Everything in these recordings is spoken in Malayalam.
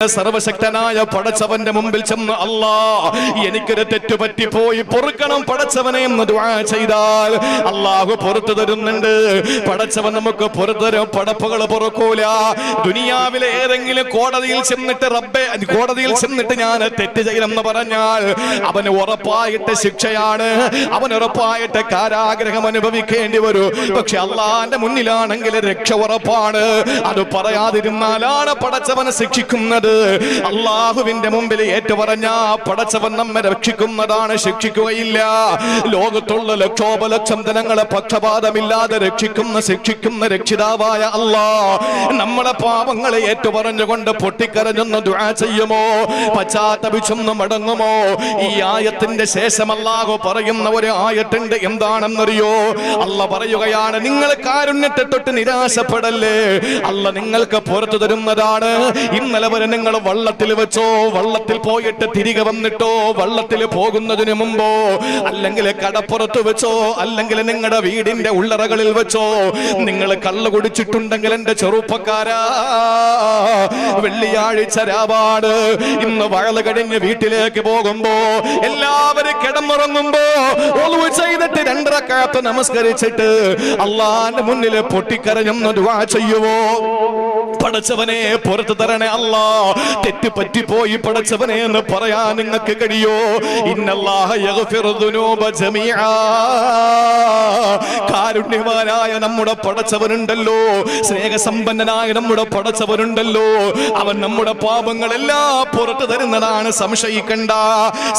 സർവശക്തനായ പടച്ചവന്റെ മുമ്പിൽ ചെന്ന് അല്ലാ എനിക്കൊരു തെറ്റ് പറ്റിപ്പോയി പൊറുക്കണം പടച്ചവനെ എന്ന് ദുആ ചെയ്താൽ അല്ലാഹു പൊറുത്തു തരുന്നുണ്ട്. പടച്ചവൻ നമുക്ക് പൊറുത്തരും. പടപ്പുകൾ പൊറുക്കൂല. ദുനിയാവിലെ ഏതെങ്കിലും കോടതിയിൽ ചെന്നിട്ട് റബ്ബേ കോടതിയിൽ ചെന്നിട്ട് ഞാൻ തെറ്റ് ചെയ്യണമെന്ന് പറഞ്ഞാൽ അവന് ഉറപ്പായിട്ട് ശിക്ഷയാണ്, അവൻ ഉറപ്പായിട്ട് കാരാഗ്രഹം അനുഭവിക്കേണ്ടി വരും. പക്ഷെ അള്ളാന്റെ മുന്നിലാണെങ്കിൽ രക്ഷ ഉറപ്പാണ്. അത് പറയാതിരുന്നാലാണ് പടച്ചവനെ ശിക്ഷിക്കുന്നത്. അള്ളാഹുവിന്റെ മുമ്പിൽ ഏറ്റുപറഞ്ഞ പടച്ചവൻ നമ്മെ രക്ഷിക്കുന്നതാണ്, ശിക്ഷിക്കുകയില്ല. ലോകത്തുള്ള ലക്ഷോപലക്ഷം ജനങ്ങളെ പക്ഷപാതമില്ലാതെ രക്ഷിക്കുന്ന ശിക്ഷിക്കുന്ന രക്ഷിതാവായ അല്ലാഹ് നമ്മുടെ പാപങ്ങളെ ഏറ്റുപറഞ്ഞുകൊണ്ട് പൊട്ടിക്കരഞ്ഞൊന്ന് ദുആ ചെയ്യുമോ, പശ്ചാത്തപിച്ചൊന്ന് മടങ്ങുമോ? ഈ ആയത്തിന്റെ ശേഷം അല്ലാഹു പറയുന്ന ഒരു ആയത്തുണ്ട്. എന്താണെന്നറിയോ? അല്ലാഹ് പറയുകയാണ്, നിങ്ങൾ കാരുണ്യത്തെ തൊട്ട് നിരാശപ്പെടല്ലേ, അല്ലാഹ് നിങ്ങൾക്ക് പുറത്തു തരുന്നതാണ്. ഇന്നലെ വരെ നിങ്ങൾ വള്ളത്തിൽ വെച്ചോ, വള്ളത്തിൽ പോയിട്ട് തിരികെ വന്നിട്ടോ, വള്ളത്തിൽ പോകുന്നതിന് മുമ്പോ, അല്ലെങ്കിൽ കടപ്പുറത്ത് വെച്ചോ, അല്ലെങ്കിൽ നിങ്ങളുടെ വീടിന്റെ ഉള്ളറകളിൽ വെച്ചോ നിങ്ങൾ കള്ളു കുടിച്ചിട്ടുണ്ടെങ്കിൽ എന്റെ ചെറുപ്പക്കാരാ, വെള്ളിയാഴ്ച രാവാണ്. ഇന്ന് വഴല് കഴിഞ്ഞ് വീട്ടിലേക്ക് പോകുമ്പോ എല്ലാവരും കിടന്നുറങ്ങുമ്പോ ഒളവ് ചെയ്തിട്ട് 2 റക്അത്ത് നമസ്കരിച്ചിട്ട് അള്ളാന്റെ മുന്നിൽ പൊട്ടിക്കരഞ്ഞൊന്ന് ദുആ ചെയ്യുവോ? പടച്ചവനെ പുറത്തു തരണേ അല്ലാ, തെറ്റ് പറ്റിപ്പോയി പടച്ചവനെ എന്ന് പറയാൻ നിങ്ങൾക്ക് കഴിയോ? ഇന്നല്ലാഹ യഗ്ഫിറു ദുനൂബ ജമീആ. കാരുണ്യവാനായ നമ്മുടെ പടച്ചവനുണ്ടല്ലോ, സ്നേഹസമ്പന്നനായ നമ്മുടെ പടച്ചവനുണ്ടല്ലോ, അവൻ നമ്മുടെ പാപങ്ങളെല്ലാം പുറത്തു തരുന്നതാണ്, സംശയിക്കണ്ട.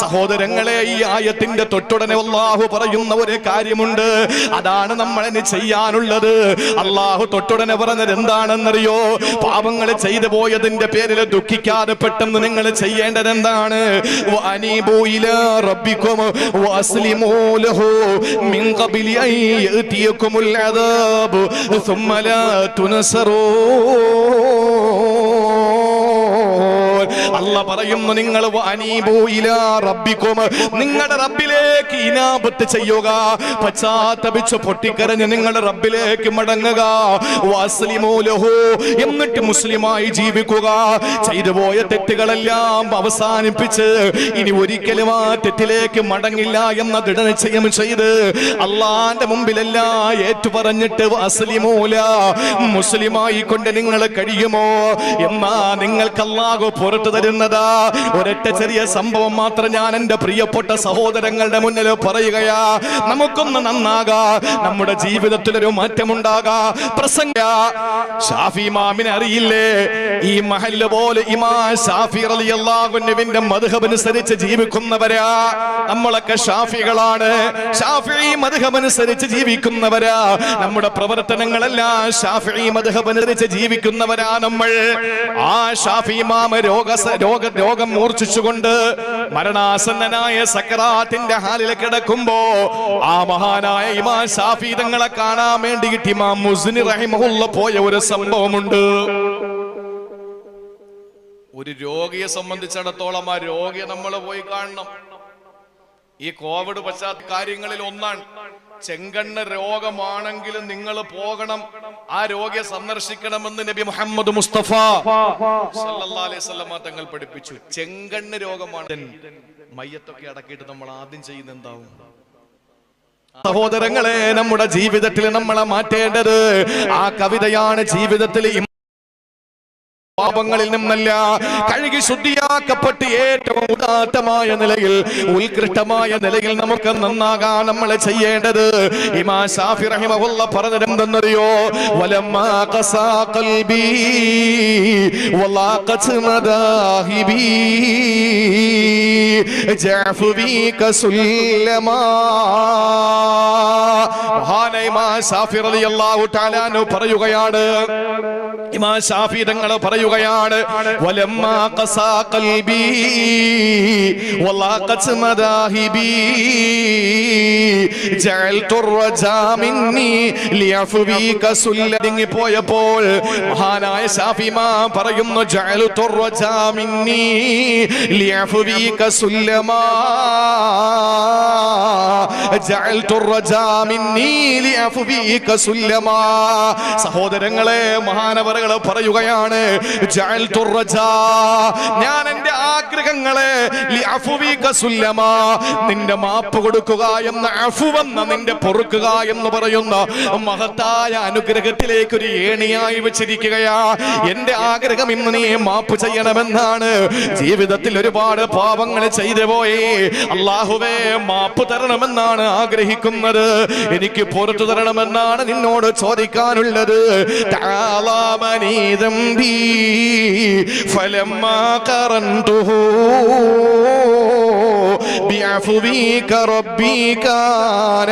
സഹോദരങ്ങളെ, ഈ ആയത്തിന്റെ തൊട്ടുടനെ അല്ലാഹു പറയുന്ന ഒരു കാര്യമുണ്ട്. അതാണ് നമ്മളെ ചെയ്യാനുള്ളത്. അല്ലാഹു തൊട്ടുടനെ പറഞ്ഞത് എന്താണെന്നറിയോ? പാപങ്ങൾ ചെയ്തു പോയതിന്റെ പേരിൽ ദുഃഖിക്കാതെ പെട്ടെന്ന് നിങ്ങൾ ചെയ്യേണ്ടത് എന്താണ്? വഅനീബു ഇലാ റബ്ബികും വഅസ്ലിമൂ ലഹു മിൻ ഖബ്ലി അൻ യഅതിയകുമുൽ അദാബ് സുമ്മ ലാ തുൻസറൂ. അല്ലാഹ് പറയുന്നു, നിങ്ങൾ വഅനീബു ഇലാ റബ്ബികും, നിങ്ങളുടെ റബ്ബിലേക്ക് ഇനാബത്ത് ചെയ്യുക, പശ്ചാത്തപിച്ച് പൊട്ടിക്കരഞ്ഞ് നിങ്ങളുടെ റബ്ബിലേക്ക് മടങ്ങുക. വഅസ്ലിമൂ ലഹു, എന്നിട്ട് മുസ്ലിമായി ജീവിക്കുക. ചെയ്തു പോയ തെറ്റുകളെല്ലാം അവസാനിപ്പിച്ച് ഇനി ഒരിക്കലും ആ തെറ്റിലേക്ക് മടങ്ങില്ല എന്ന ദൃഢനിശ്ചയം ചെയ്ത് അള്ളാന്റെ മുമ്പിലെല്ലാം ഏറ്റുപറഞ്ഞിട്ട് വഅസ്ലിമൂ ലഹു, മുസ്ലിമായി കൊണ്ട് നിങ്ങൾ കഴിയുമോ? എന്നാ നിങ്ങൾക്ക് അല്ലാഹു പുറത്തു തരുന്നതാ ഒരൊറ്റ ചെറിയ സംഭവം മാത്രം ഞാൻ എന്റെ പ്രിയപ്പെട്ട സഹോദരങ്ങളുടെ മുന്നിൽ പറയുകയാ. നമുക്കൊന്ന് നന്നാകാ, നമ്മുടെ ജീവിതത്തിൽ ഒരു മാറ്റമുണ്ടാകാ. പ്രസംഗ ഷാഫി ഇമാമിനെ അറിയില്ലേ? ഈ മഹല്ല് പോലെ ഇമാം ഷാഫി റളിയല്ലാഹു അൻഹുവിന്റെ മദ്ഹബ് അനുസരിച്ച് ജീവിക്കുന്നവരാ. നമ്മളൊക്കെ ഷാഫികളാണ്, ഷാഫിഈ മദ്ഹബ് അനുസരിച്ച് ജീവിക്കുന്നവരാ. നമ്മുടെ പ്രവർത്തനങ്ങളെല്ലാം ഷാഫിഈ മദ്ഹബ് അനുസരിച്ച് ജീവിക്കുന്നവരാ നമ്മൾ. ആ ഷാഫി ഇമാം രോഗം മൂർച്ഛിച്ചുകൊണ്ട് മരണാസന്നനായ സക്കറാത്തിന്റെ ഹാലിൽ കിടക്കുമ്പോ ആ മഹാനായ ഇമാം ഷാഫി തങ്ങളെ കാണാൻ വേണ്ടിയിട്ട് ഇമാം മുസ്നി റഹിമഹുല്ലാഹ് പോയ ഒരു സംഭവമുണ്ട്. ഒരു രോഗിയെ സംബന്ധിച്ചിടത്തോളം ആ രോഗിയെ നമ്മൾ പോയി കാണണം. ഈ കോവിഡ് പശ്ചാത്തല കാര്യങ്ങളിൽ ഒന്നാണ്. ചെങ്കണ്ണ് രോഗമാണെങ്കിലും നിങ്ങൾ പോകണം, ആ രോഗിയെ സന്ദർശിക്കണമെന്ന് നബി മുഹമ്മദ് മുസ്തഫ സല്ലല്ലാഹു അലൈഹി വസല്ലം തങ്ങൾ പഠിപ്പിച്ചു. ചെങ്കണ്ണ് രോഗമാണ്, മയ്യത്തൊക്കെ അടക്കിയിട്ട് നമ്മൾ ആദ്യം ചെയ്യുന്ന എന്താവും? സഹോദരങ്ങളെ, നമ്മുടെ ജീവിതത്തിൽ നമ്മളെ മാറ്റേണ്ടത് ആ കവിതയാണ്. ജീവിതത്തിൽ പാപങ്ങളിൽ നിന്നല്ല, കഴുകി ശുദ്ധിയാക്കപ്പെട്ട് ഏറ്റവും ഉദാത്തമായ നിലയിൽ, ഉത്കൃഷ്ടമായ നിലയിൽ നമുക്ക് നന്നാകാൻ നമ്മൾ ചെയ്യേണ്ടത്. ഇമാം ഷാഫി റഹിമഹുല്ലാഹ് പറഞ്ഞതെന്തെന്നറിയോ? വലമ്മാ ഖസാ ഖൽബി വലാഖത് മദാഹിബി ജഅഫു ബിക സുല്ലമാ. മഹാനായ ഇമാം ഷാഫി റളിയല്ലാഹു തആല അൻഹു പറയുകയാണ്, ഇമാം ഷാഫി തങ്ങൾ പറയുകയാണ്, വലമ്മാ ഖസാ ഖൽബി വലാഖത് മദാഹിബി ജഅൽതു റജാ മിന്നി ലിയഫ്ബിക സുല്ലദിങ്ങി പോയപ്പോൾ മഹാനായ ഷാഫി ഇമാം പറയുന്നു, ജഅൽതു റജാ മിന്നി ലിയഫ്ബിക സുല്ലമാ ജഅൽതു റജാ മിന്നി ലിയഫ്ബിക സുല്ലമാ. സഹോദരങ്ങളെ, മഹാനവറുകൾ പറയുകയാണ്, ജഅൽതു റജാ, ഞാൻ എന്റെ ആഗ്രഹങ്ങളെ ലിഅഫ്വിക സുല്ലമാ, നിന്റെ മാപ്പ് കൊടുക്കുക എന്ന അഫുവെന്ന നിന്റെ പൊറുക്കുക എന്ന് പറയുന്ന മഹത്തായ അനുഗ്രഹത്തിലേക്ക് ഒരു ഏണിയായി വെച്ചിരിക്കുകയാ. എന്റെ ആഗ്രഹം ഇന്ന് നീ മാപ്പ് ചെയ്യണമെന്നാണ്. ജീവിതത്തിൽ ഒരുപാട് പാപങ്ങൾ ചെയ്തു പോയി, അല്ലാഹുവേ മാപ്പ് തരണമെന്നാണ് ആഗ്രഹിക്കുന്നത്. എനിക്ക് പുറത്തു തരണമെന്നാണ് നിന്നോട് ചോദിക്കാനുള്ളത്. തആലാമനീ ദംബി ഫലമ്മാ ഖറൻതുഹു ബിഅഫ്വിക റബ്ബി കാന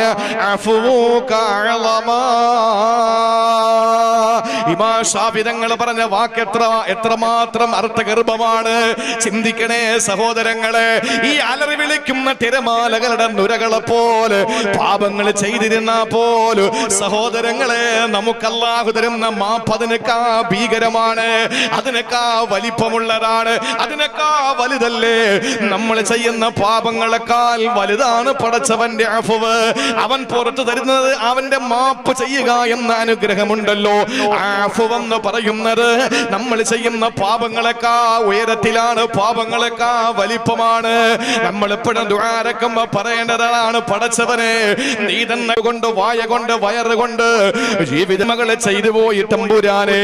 അഫ്വുക അഅളമാ. ഇമാം ശാഫി തങ്ങൾ പറഞ്ഞ വാക്ക് എത്രമാത്രം അർത്ഥഗർഭമാണ്. ചിന്തിക്കണേ സഹോദരങ്ങളെ, ഈ അലറി വിളിക്കുന്ന തിരമാലകളുടെ നുരകളെ പോലെ പാപങ്ങൾ ചെയ്തിരുന്ന പോലും സഹോദരങ്ങളെ, നമുക്ക് അല്ലാഹു തരുന്ന മാപ്പ് അതിനേക്കാ ഭീകരമാണ്, അതിനേക്കാ വലിപ്പമുള്ളതാണ്, അതിനേക്കാ വലുതല്ലേ. നമ്മൾ ചെയ്യുന്ന പാപങ്ങളെക്കാൾ വലുതാണ് പടച്ചവന്റെ അഫ്വ്. അവൻ പുറത്തു തരുന്നത് അവന്റെ മാപ്പ് ചെയ്യുക എന്ന അനുഗ്രഹമുണ്ടല്ലോ. അഫ്വെന്ന് പറയുന്നത് നമ്മൾ ചെയ്യുന്ന പാപങ്ങളെക്കാ ഉയരത്തിലാണ്, പാപങ്ങളെക്കാ വലിപ്പമാണ്. നമ്മൾ എപ്പോഴും ദുആരക്കുമ്പോ പറയേണ്ടതാണ്, പടച്ചവനെ നീ തന്നെ കൊണ്ട് വായ കൊണ്ട് വയറുകൊണ്ട് ജീവിതങ്ങളെ ചെയ്തു പോയി തമ്പുരാനെ,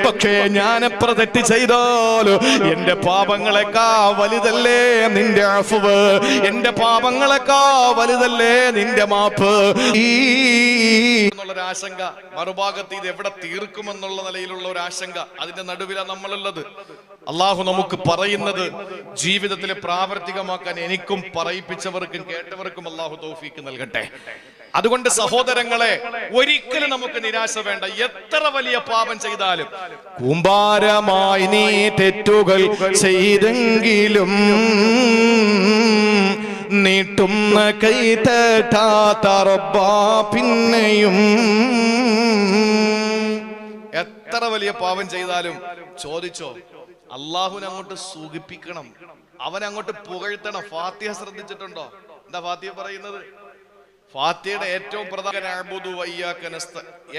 പക്ഷേ ഞാൻ എത്ര തെറ്റ് ചെയ്താലും എന്റെ പാപങ്ങളെക്കാ വലുതല്ലേ നിന്റെ അഫ്വ്, എന്റെ പാപങ്ങളെക്കാ വലുതല്ലേ നിന്റെ മാപ്പ് എന്നുള്ളൊരു ആശങ്ക. മറുഭാഗത്ത് ഇത് എവിടെ തീർക്കുമെന്നുള്ള നിലയിലുള്ള ഒരു ആശങ്ക, അതിന്റെ നടുവിലാണ് നമ്മളുള്ളത്. അള്ളാഹു നമുക്ക് പറയുന്നത് ജീവിതത്തിൽ പ്രാവർത്തികമാക്കാൻ എനിക്കും പറയിപ്പിച്ചവർക്കും കേട്ടവർക്കും അള്ളാഹു തൗഫീക്ക് നൽകട്ടെ. അതുകൊണ്ട് സഹോദരങ്ങളെ, ഒരിക്കലും നമുക്ക് നിരാശ വേണ്ട. എത്ര വലിയ പാപം ചെയ്താലും, കൂമ്പാരമായി നീ തെറ്റുകൾ ചെയ്തെങ്കിലും നീട്ടുന്ന കൈ തട്ടാത്ത റബ്ബാ പിന്നെയും. എത്ര വലിയ പാപം ചെയ്താലും ചോദിച്ചോ, അള്ളാഹുവിനെ അങ്ങോട്ട് സുഖിപ്പിക്കണം, അവനങ്ങോട്ട് പുകഴ്ത്തണം. ഫാത്തിഹ ശ്രദ്ധിച്ചിട്ടുണ്ടോ? എന്താ ഫാത്തിഹ പറയുന്നത്? ഫാത്തിഹയുടെ ഏറ്റവും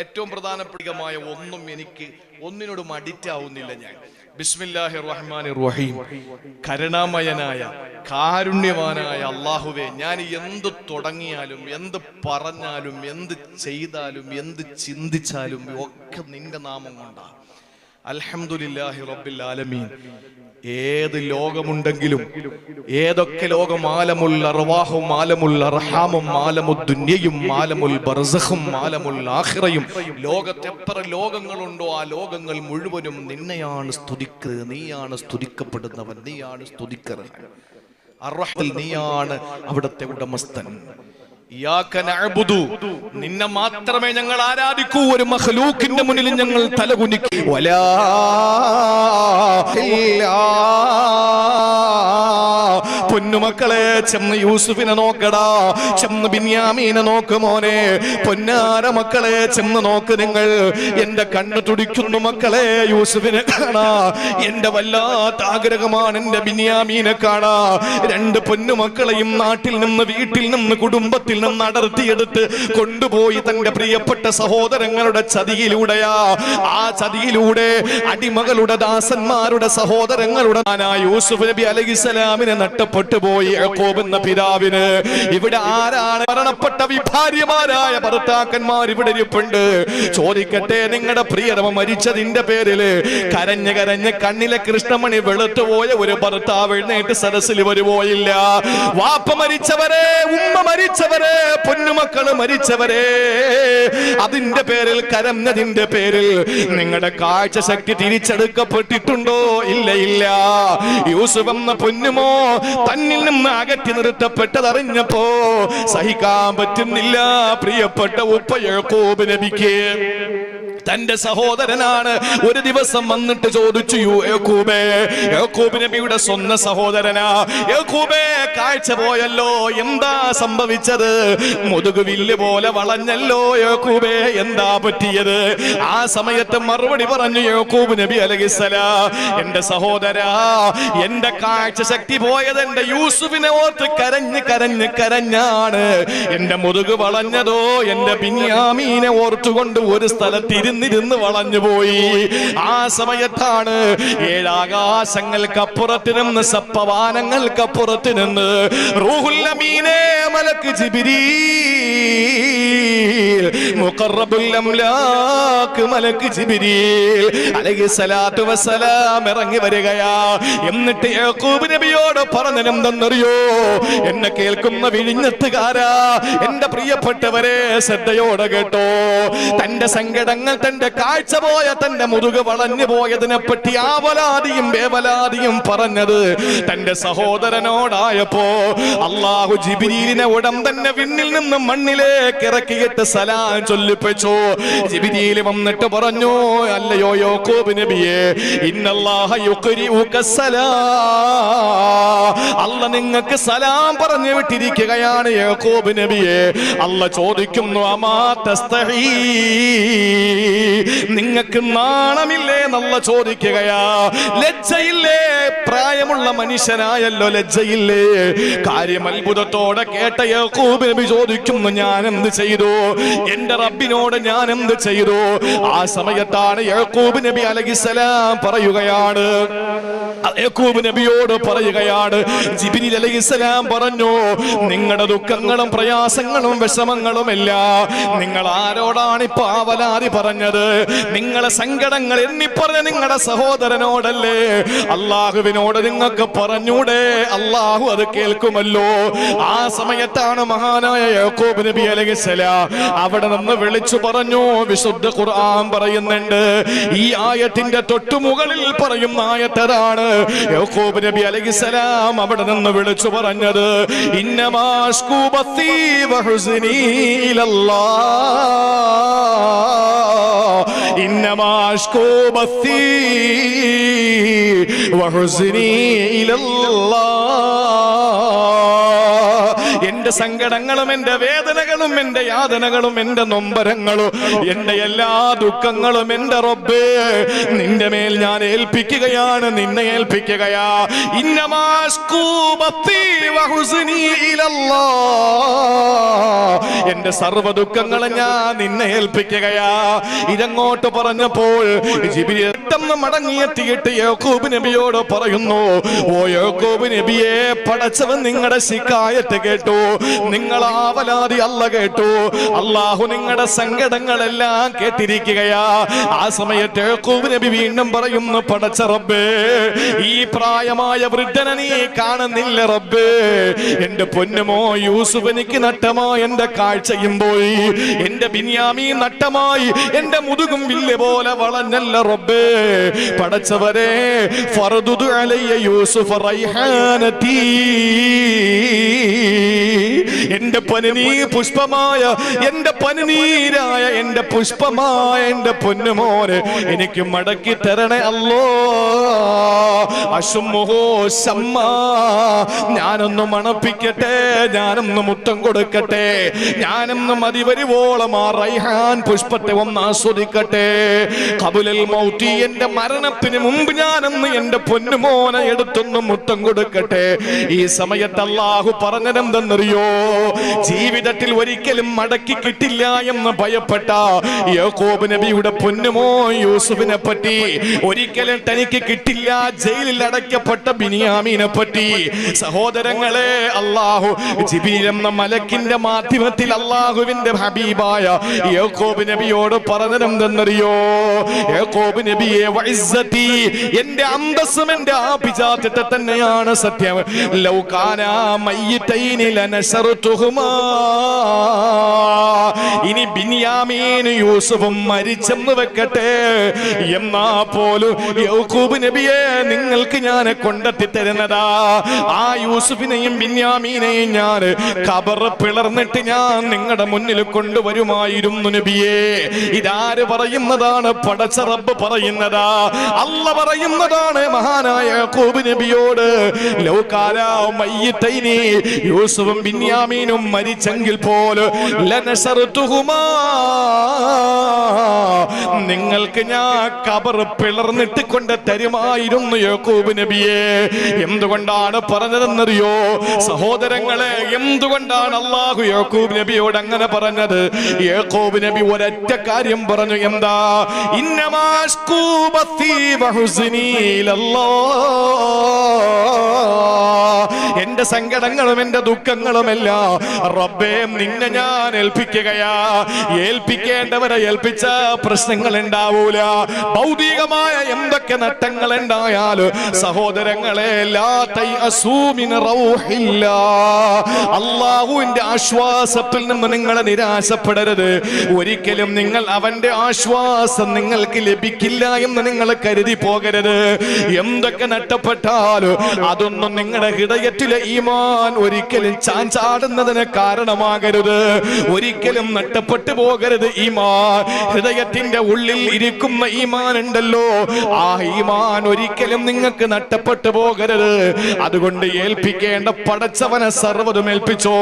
ഏറ്റവും പ്രധാനപ്പെട്ടമായ ഒന്നിനോടും അഡിക്റ്റ് ആവുന്നില്ല ഞാൻ. ബിസ്മില്ലാഹിർ റഹ്മാനിർ റഹീം. കരുണാമയനായ കാരുണ്യവാനായ അല്ലാഹുവേ, ഞാൻ എന്ത് തുടങ്ങിയാലും എന്ത് പറഞ്ഞാലും എന്ത് ചെയ്താലും എന്ത് ചിന്തിച്ചാലും ഒക്കെ നിന്റെ നാമം കൊണ്ടാണ്. അൽഹംദുലില്ലാഹി റബ്ബിൽ ആലമീൻ. ഏത് ലോകമുണ്ടെങ്കിലും, ഏതൊക്കെ ലോകം, ആലമുൽ അർവാഹും ആലമുൽ അർഹാമും ആലമുദ് ദുനിയയും ആലമുൽ ബർസഖും ആലമുൽ ആഖിറയും, ലോകത്ത് എത്ര ലോകങ്ങളുണ്ടോ ആ ലോകങ്ങൾ മുഴുവനും നിന്നെയാണ് സ്തുതിക്കുക. നീയാണ് സ്തുതിക്കപ്പെടുന്നവൻ, നീയാണ് സ്തുതിക്കർഹൻ. അർറഹ്മത്തിൽ നീയാണ് അവിടുത്തെ ഉടമസ്ഥൻ. ഇയ്യാക നഅ്ബുദു, നിന്നെ മാത്രമേ ഞങ്ങൾ ആരാധിക്കൂ. ഒരു മഖ്ലൂക്കിന്റെ മുന്നിൽ ഞങ്ങൾ തലകുനിക്കൂ. വലാ ഇല്ലാ. പൊന്നുമക്കളെ, ചെന്ന് യൂസുഫിനെ നോക്കടാ, ചെന്ന് ബിന്യാമീനെ നോക്ക് മോനെ. പൊന്നാര മക്കളെ, ചെന്ന് നോക്ക് നിങ്ങൾ. എന്റെ കണ്ണ് തുടിക്കുന്നു മക്കളെ യൂസുഫിനെ കാണാ. എന്റെ വല്ലാത്ത ആഗ്രഹമാണ് എന്റെ ബിന്യാമീനെ കാണാ. രണ്ട് പൊന്നുമക്കളെയും നാട്ടിൽ നിന്ന്, വീട്ടിൽ നിന്ന്, കുടുംബത്തിൽ നിന്ന് അടർത്തിയെടുത്ത് കൊണ്ടുപോയി തന്റെ പ്രിയപ്പെട്ട സഹോദരങ്ങളുടെ ചതിയിലൂടെയാ. ആ ചതിയിലൂടെ അടിമകളുടെ, ദാസന്മാരുടെ, സഹോദരങ്ങളുടെ യൂസുഫ് നബി അലൈഹിസ്സലാമിനെ നഷ്ടപ്പെട്ടു പോയി യാക്കോബ് എന്ന പിതാവിന്. ഇവിടെ ആരാണ്? മരണപ്പെട്ട വിഭാര്യമാരായ ഭർത്താക്കന്മാർ ഇവിടെ ഇരിപ്പുണ്ട്. ചോദിക്കട്ടെ, നിങ്ങളുടെ പ്രിയരമ മരിച്ചതിന്റെ പേരില് കരഞ്ഞ് കരഞ്ഞ് കണ്ണിലെ കൃഷ്ണമണി വെളുത്തുപോയ ഒരു ഭർത്താവ് എഴുന്നേറ്റ് സദസ്സിൽ വരുപോയില്ല. വാപ്പ മരിച്ചവരെ, ഉമ്മ മരിച്ചവരെ, പൊന്നുമക്കള് മരിച്ചവരെ, അതിന്റെ പേരിൽ, കരഞ്ഞതിന്റെ പേരിൽ നിങ്ങളുടെ കാഴ്ച ശക്തി തിരിച്ചെടുക്കപ്പെട്ടിട്ടുണ്ടോ? ഇല്ല, ഇല്ല. യൂസുഫ് എന്ന പൊന്നുമോ തന്നിൽ നിന്ന് അകറ്റി നിർത്തപ്പെട്ടതറിഞ്ഞപ്പോ സഹിക്കാൻ പറ്റുന്നില്ല പ്രിയപ്പെട്ട ഉപ്പ യാക്കോബ് നബിക്ക്. തന്റെ സഹോദരനാണ്. ഒരു ദിവസം വന്നിട്ട് ചോദിച്ചു, യാക്കൂബേ, യാക്കൂബ് നബിയുടെ സ്വന്തം സഹോദരനാ, യാക്കൂബേ കാഴ്ച പോയല്ലോ, എന്താ സംഭവിച്ചത്? മുതുക് വില്ല് പോലെ വളഞ്ഞല്ലോ യാക്കൂബേ, എന്താ പറ്റിയത്? ആ സമയത്ത് മറുപടി പറഞ്ഞു യാക്കൂബ് നബി അലൈഹിസ്സലാം, എന്റെ സഹോദരാ, എന്റെ കാഴ്ച ശക്തി പോയത് എന്റെ യൂസുഫിനെ ഓർത്ത് കരഞ്ഞ് കരഞ്ഞ് കരഞ്ഞാണ്. എന്റെ മുതുക് വളഞ്ഞതോ എന്റെ ബിന്യാമീനെ ഓർത്തുകൊണ്ട് ഒരു സ്ഥലത്ത് ഇരുന്നിരുന്ന് വളഞ്ഞുപോയി. ആ സമയത്താണ് ഏഴാകാശങ്ങൾക്കപ്പുറത്ത് നിന്ന് സപ്തവാനങ്ങൾക്കപ്പുറത്ത് നിന്ന് റൂഹുൽ അമീനെ മലക്ക് ജിബ്രീൽ മുഖറബുൽ അംലാക്ക് മലക്ക് ജിബ്രീൽ അലൈഹിസ്സലാത്തു വസ്സലാം ഇറങ്ങി വരികയാ. എന്നിട്ട് യാക്കൂബ് നബിയോട് പറഞ്ഞെന്തെന്നറിയോ? എന്നെ കേൾക്കുന്ന വിഴിഞ്ഞത്തുകാരാ, എന്റെ പ്രിയപ്പെട്ടവരെ ശ്രദ്ധയോടെ കേട്ടോ. തന്റെ സങ്കടങ്ങൾ, തന്റെ കാഴ്ച പോയ, തന്റെ മുതുക് വളഞ്ഞു പോയതിനെ പറ്റി ആവലാതിയും വേവലാതിയും പറഞ്ഞത് തന്റെ സഹോദരനോടായപ്പോ അല്ലാഹു ജിബ്രീലിനെ ഉടൻ തന്നെ വിണ്ണിൽ നിന്ന് മണ്ണിലേക്ക് ഇറക്കിയിട്ട് സലാം ചൊല്ലിപ്പിച്ചു. ജിബ്രീൽ വന്നിട്ട് പറഞ്ഞു, അല്ലയോ യാക്കൂബ് നബിയെ, ഇന്നല്ലാഹ യുഖരിഉക സലാം, അല്ലാഹ് നിങ്ങൾക്ക് സലാം പറഞ്ഞു വിട്ടിരിക്കുകയാണ് യാക്കൂബ് നബിയെ. അല്ലാഹ് ചോദിക്കുന്നു, അമാ തസ്തഹീ, നിങ്ങൾക്ക് നാണമില്ലേ എന്നല്ല ചോദിക്കുകയാ. ലജ്ജയില്ലേ? പ്രായമുള്ള മനുഷ്യനായല്ലോ, ലജ്ജയില്ലേ? കാര്യം അത്ഭുതത്തോടെ കേട്ട യാക്കൂബ് നബി ചോദിക്കുന്നു, ഞാൻ എന്ത് ചെയ്തു? എന്റെ റബ്ബിനോട് ഞാൻ എന്ത് ചെയ്തു? ആ സമയത്താണ് യാക്കൂബ് നബി അലൈഹിസ്സലാം പറയുകയാണ്, യാക്കൂബ് നബിയോട് പറയുകയാണ്, ജിബ്രീൽ അലൈഹിസ്സലാം പറഞ്ഞു, നിങ്ങളുടെ ദുഃഖങ്ങളും പ്രയാസങ്ങളും വിഷമങ്ങളും എല്ലാം നിങ്ങൾ ആരോടാണ് ഇപ്പൊ ആവലാതി പറഞ്ഞത്? നിങ്ങളെ സങ്കടങ്ങൾ എണ്ണിപ്പറഞ്ഞ നിങ്ങളുടെ സഹോദരനോടല്ലേ? അള്ളാഹുവിനോട് നിങ്ങൾക്ക് പറഞ്ഞൂടെ? അള്ളാഹു അത് കേൾക്കുമല്ലോ. ആ സമയത്താണ് മഹാനായ യാക്കൂബ് നബി അലൈഹിസ്സലാം അവിടെ നിന്ന് വിളിച്ചു പറഞ്ഞു. വിശുദ്ധ ഖുർആൻ പറയുന്നുണ്ട്, ഈ ആയത്തിന്റെ തൊട്ടുമുകളിൽ പറയുന്ന ആയത്താണ്. യാക്കൂബ് നബി അലൈഹിസ്സലാം അവിടെ നിന്ന് വിളിച്ചു പറഞ്ഞത്, ഇന്നമാ അശ്കൂ ബസീ വഹുസ്നി ഇലല്ലാഹ്, ഇന്നമാ അശ്കൂ ബസീ വഹുസ്നി ഇലല്ലാഹ്, എന്റെ സങ്കടങ്ങളും എന്റെ വേദനകളും എന്റെ യാതനകളും എന്റെ നൊമ്പരങ്ങളും എന്റെ എല്ലാ ദുഃഖങ്ങളും എന്റെ റബ്ബേ നിന്റെ മേൽ ഞാൻ ഏൽപ്പിക്കുകയാണ്, നിന്നെ ഏൽപ്പിക്കുകയാ. ഇന്നമാ അശ്കൂ ബസീ വഹുസ്നി ഇലല്ലാഹ്, എന്റെ സർവ്വ ദുഃഖങ്ങളും ഞാൻ നിന്നെ ഏൽപ്പിക്കുകയാ. ഇതങ്ങോട്ട് പറഞ്ഞപ്പോൾ ജിബ്രീൽ മടങ്ങിയെത്തിയിട്ട് യാക്കൂബ് നബിയോട് പറയുന്നു, ഓ യാക്കൂബ് നബിയെ, പടച്ചവൻ നിങ്ങളുടെ ശിക്കായത്ത് കേട്ടു, നിങ്ങൾ ആവലാതി അല്ല കേട്ടു, അല്ലാഹു നിങ്ങളുടെ സങ്കടങ്ങളെല്ലാം കേട്ടിരിക്കുകയാ. ആ സമയത്ത് യാക്കൂബ് നബി വീണ്ടും പറയുന്നു, പടച്ച റബ്ബേ, ഈ പ്രായമായ വൃദ്ധനെ നീ കാണുന്നില്ല റബ്ബേ, എന്റെ പൊന്നുമോ യൂസുഫ് എനിക്ക് നഷ്ടമായി, എന്റെ കാഴ്ചയും പോയി, എന്റെ ബിന്യാമീൻ നഷ്ടമായി, എന്റെ മുതുകും വില്ല് പോലെ വളഞ്ഞല്ല റബ്ബേ. പടച്ചവരെ, ഫർദുദ് അലയ്യ യൂസുഫ് റൈഹാനതി, എന്റെ പനിനീർ പുഷ്പമായ, എന്റെ പനിനീരായ, എന്റെ പുഷ്പമായ എന്റെ പൊന്നുമോനെ എനിക്ക് മടക്കി തരണേ അല്ലോ. അശുമുഹോ ശമ്മ, ഞാനൊന്ന് മണപ്പിക്കട്ടെ, ഞാനൊന്ന് മുത്തം കൊടുക്കട്ടെ, ഞാനൊന്ന് മതിവരുവോളം ആ റൈഹാൻ പുഷ്പത്തെ ഒന്ന് ആസ്വദിക്കട്ടെ. ഖബുലൽ മൗതി, എന്റെ മരണത്തിന് മുമ്പ് ഞാനൊന്ന് എന്റെ പൊന്നുമോനെ എടുത്തൊന്ന് മുത്തം കൊടുക്കട്ടെ. ഈ സമയത്ത് അല്ലാഹു പറഞ്ഞതെന്തെന്നറിയോ? ജീവിതത്തിൽ ഒരിക്കലും മടക്കി കിട്ടില്ല എന്ന് ഭയപ്പെട്ട യാക്കൂബ് നബിയുടെ പൊന്നുമോ യൂസുഫിനെ പറ്റി, ഒരിക്കലും തനിക്ക് കിട്ടില്ല ജയിലിൽ അടയ്ക്കപ്പെട്ട ബിന്യാമീനെ പറ്റി സഹോദരങ്ങളെ അല്ലാഹു ജിബ്രീൽ എന്ന മലക്കിന്റെ മാധ്യമത്തിൽ അല്ലാഹുവിന്റെ ഹബീബായ യാക്കൂബ് നബിയോട് പറഞ്ഞതെന്തെന്നറിയോ? യാക്കൂബ് നബിയെ, വഇസ്സതി, എന്റെ അന്തസ്സും എന്റെ ആഭിജാത്യത്തെ തന്നെയാണ് സത്യം, ലൗ കാനാ മയ്യിതൈനി ലനശർതുഹുമാ, ഇനി ബിന്യാമീൻ യൂസുഫും മരിച്ചെന്ന് വെക്കട്ടെ, എന്നാ പോലും യാക്കൂബ് നബിയെ നിങ്ങൾക്ക് ഞാൻ കൊണ്ടെത്തി തരുന്നതാ. ആ യൂസുഫിനെയും ബിന്യാമീനെയും ഞാൻ ഖബർ പിളർന്നിട്ട് ഞാൻ നിങ്ങളുടെ മുന്നിൽ കൊണ്ടുവരുമായിരുന്നു നബിയെ. ഇതാര് പറയുന്നതാണ്? പടച്ച റബ്ബ് പറയുന്നതാ, അല്ല പറയുന്നതാണ് മഹാനായ യാക്കൂബ് നബിയോട്. ലൗ കാനാ മയ്യിതൈനി, യൂസുഫും ബിന്യാമീനും ബിന്യാമീനും മരിച്ചെങ്കിൽ പോലും ലനസർതുഹുമാ, നിങ്ങൾക്ക് ഞാൻ ഖബർ പിളർന്നിട്ട് കൊണ്ട് തരുമായിരുന്നു യാക്കൂബ് നബിയെ. എന്തുകൊണ്ടാണ് പറഞ്ഞതെന്നറിയോ സഹോദരങ്ങളെ? എന്തുകൊണ്ടാണ് അല്ലാഹു യാക്കൂബ് നബിയോട് അങ്ങനെ പറഞ്ഞത്? യാക്കൂബ് നബി ഒരൊറ്റ കാര്യം പറഞ്ഞു. എന്താ? ഇന്നമാ അശ്കൂ ബസീ വഹുസ്നി ഇലല്ലാഹ്, എന്റെ സങ്കടങ്ങളും എന്റെ ദുഃഖങ്ങളുമെല്ലാം റബ്ബേ നിന്നെ ഞാൻ ഏൽപ്പിക്കുകയാ. ഏൽപ്പിക്കേണ്ടവരെ ഏൽപ്പിച്ച പ്രശ്നങ്ങൾ ഉണ്ടാവൂല. ഭൗതികമായ എന്തൊക്കെ നട്ടങ്ങൾ ഉണ്ടായാലും സഹോദരങ്ങളെ, ലാ തൈഅസൂ മിൻ റൗഹില്ലാ, അല്ലാഹുവിന്റെ ആശ്വാസത്തിൽ നിന്ന് നിങ്ങൾ നിരാശപ്പെടരുത്. ഒരിക്കലും നിങ്ങൾ അവന്റെ ആശ്വാസം നിങ്ങൾക്ക് ലഭിക്കില്ല എന്ന് നിങ്ങൾ കരുതി പോകരുത്. എന്തൊക്കെ നഷ്ടപ്പെട്ടാലും അതൊന്നും നിങ്ങളുടെ ഹൃദയത്തിലെ ഈമാൻ ഒരിക്കലും ചാഞ്ചാടുന്നതിന് കാരണമാകരുത്. ഒരിക്കലും നഷ്ടപ്പെട്ടു പോകരുത് ഈമാൻ. ഹൃദയത്തിന്റെ ഉള്ളിൽ ഇരിക്കുന്ന ഈമാൻ ഉണ്ടല്ലോ, ആ ഈമാൻ ഒരിക്കലും നിങ്ങൾക്ക് നഷ്ടപ്പെട്ടു പോകരുത്. അതുകൊണ്ട് ഏൽപ്പിക്കേണ്ട പടച്ചവനെ സർവ്വതും ഏൽപ്പിച്ചോ.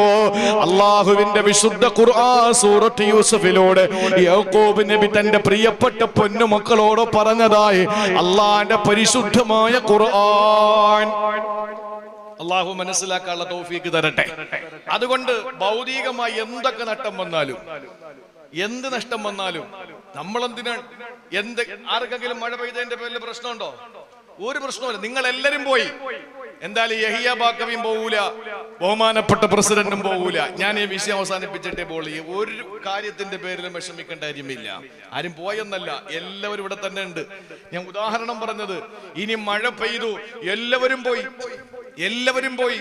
അള്ളാഹുവിന്റെ വിശുദ്ധ ഖുർആൻ സൂറത്ത് യൂസുഫിലൂടെ യാക്കൂബ് നബി തന്റെ പ്രിയപ്പെട്ട പൊന്നുമക്കളോട് പറഞ്ഞതായി അള്ളാന്റെ പരിശുദ്ധമായ ഖുർആൻ. അള്ളാഹു മനസ്സിലാക്കാനുള്ള തൗഫീക്ക് തരട്ടെ. അതുകൊണ്ട് ഭൗതികമായി എന്തൊക്കെ നഷ്ടം വന്നാലും, എന്ത് നഷ്ടം വന്നാലും നമ്മളെന്തിനാണ്? ആർക്കെങ്കിലും മഴ പെയ്തതിന്റെ പേരിൽ പ്രശ്നമുണ്ടോ? ഒരു പ്രശ്നമില്ല. നിങ്ങൾ എല്ലാരും പോയി. എന്തായാലും യഹിയ ബാക്കവിയും പോകൂല, ബഹുമാനപ്പെട്ട പ്രസിഡന്റും പോകൂല. ഞാൻ ഈ വിഷയം അവസാനിപ്പിച്ചിട്ടേ പോളി. ഒരു കാര്യത്തിന്റെ പേരിലും വിഷമിക്കേണ്ട കാര്യമില്ല. ആരും പോയെന്നല്ല, എല്ലാവരും ഇവിടെ തന്നെ ഉണ്ട്. ഞാൻ ഉദാഹരണം പറഞ്ഞത്, ഇനി മഴ പെയ്തു, എല്ലാവരും പോയി, എല്ലാവരും പോയി.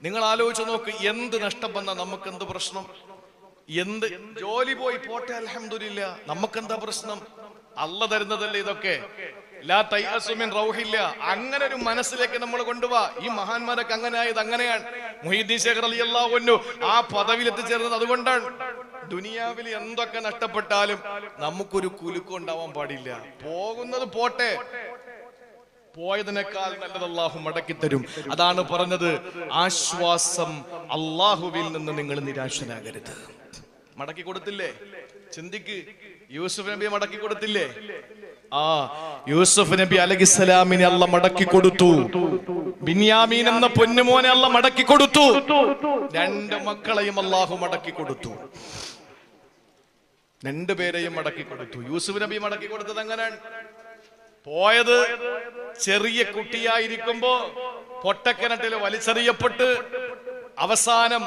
നിങ്ങൾ ആലോചിച്ച് നോക്ക്, എന്ത് നഷ്ടം വന്നാ നമുക്ക് എന്ത് പ്രശ്നം? എന്ത് ജോലി പോയി പോട്ടെ, അൽഹംദുലില്ലാ, നമുക്കെന്താ പ്രശ്നം? അള്ള തരുന്നതല്ലേ ഇതൊക്കെ. ലാ തൈഅസൂ മിൻ റൗഹില്ലാ, അങ്ങനെ ഒരു മനസ്സിലേക്ക് നമ്മൾ കൊണ്ടുപോവാ. ഈ മഹാന്മാരൊക്കെ അങ്ങനെ ആയത് അങ്ങനെയാണ്. മുഹീദ്ദീൻ ശൈഖ് റളിയല്ലാഹു അൻഹു ആ പദവിയിൽ എത്തിച്ചേർന്നത് അതുകൊണ്ടാണ്. ദുനിയാവിൽ എന്തൊക്കെ നഷ്ടപ്പെട്ടാലും നമുക്കൊരു കുലുക്കം ഉണ്ടാവാൻ പാടില്ല. പോകുന്നത് പോട്ടെ, പോയതിനേക്കാൾ നല്ലത് അല്ലാഹു മടക്കി തരും. അതാണ് പറഞ്ഞത്, ആശ്വാസം അല്ലാഹുവിൽ നിന്ന് നിങ്ങൾ നിരാശനാകരുത്. മടക്കി കൊടുത്തില്ലേ? ചിന്തിക്ക്, യൂസുഫ് നബിയെ മടക്കി കൊടുത്തില്ലേ? യൂസുഫ് നബി അലൈഹിസ്സലാമിനെ അല്ല മടക്കി കൊടുത്തു. ബിന്യാമീൻ എന്ന പൊന്നുമോനെ അല്ല മടക്കി കൊടുത്തു. രണ്ട് മക്കളെയും അല്ലാഹു മടക്കി കൊടുത്തു. രണ്ടുപേരെയും മടക്കി കൊടുത്തു. യൂസുഫ് നബി മടക്കി കൊടുത്തത് അങ്ങനെയാണ്. പോയത് ചെറിയ കുട്ടിയായിരിക്കുമ്പോ പൊട്ടക്കിണറ്റിൽ വലിച്ചെറിയപ്പെട്ട് അവസാനം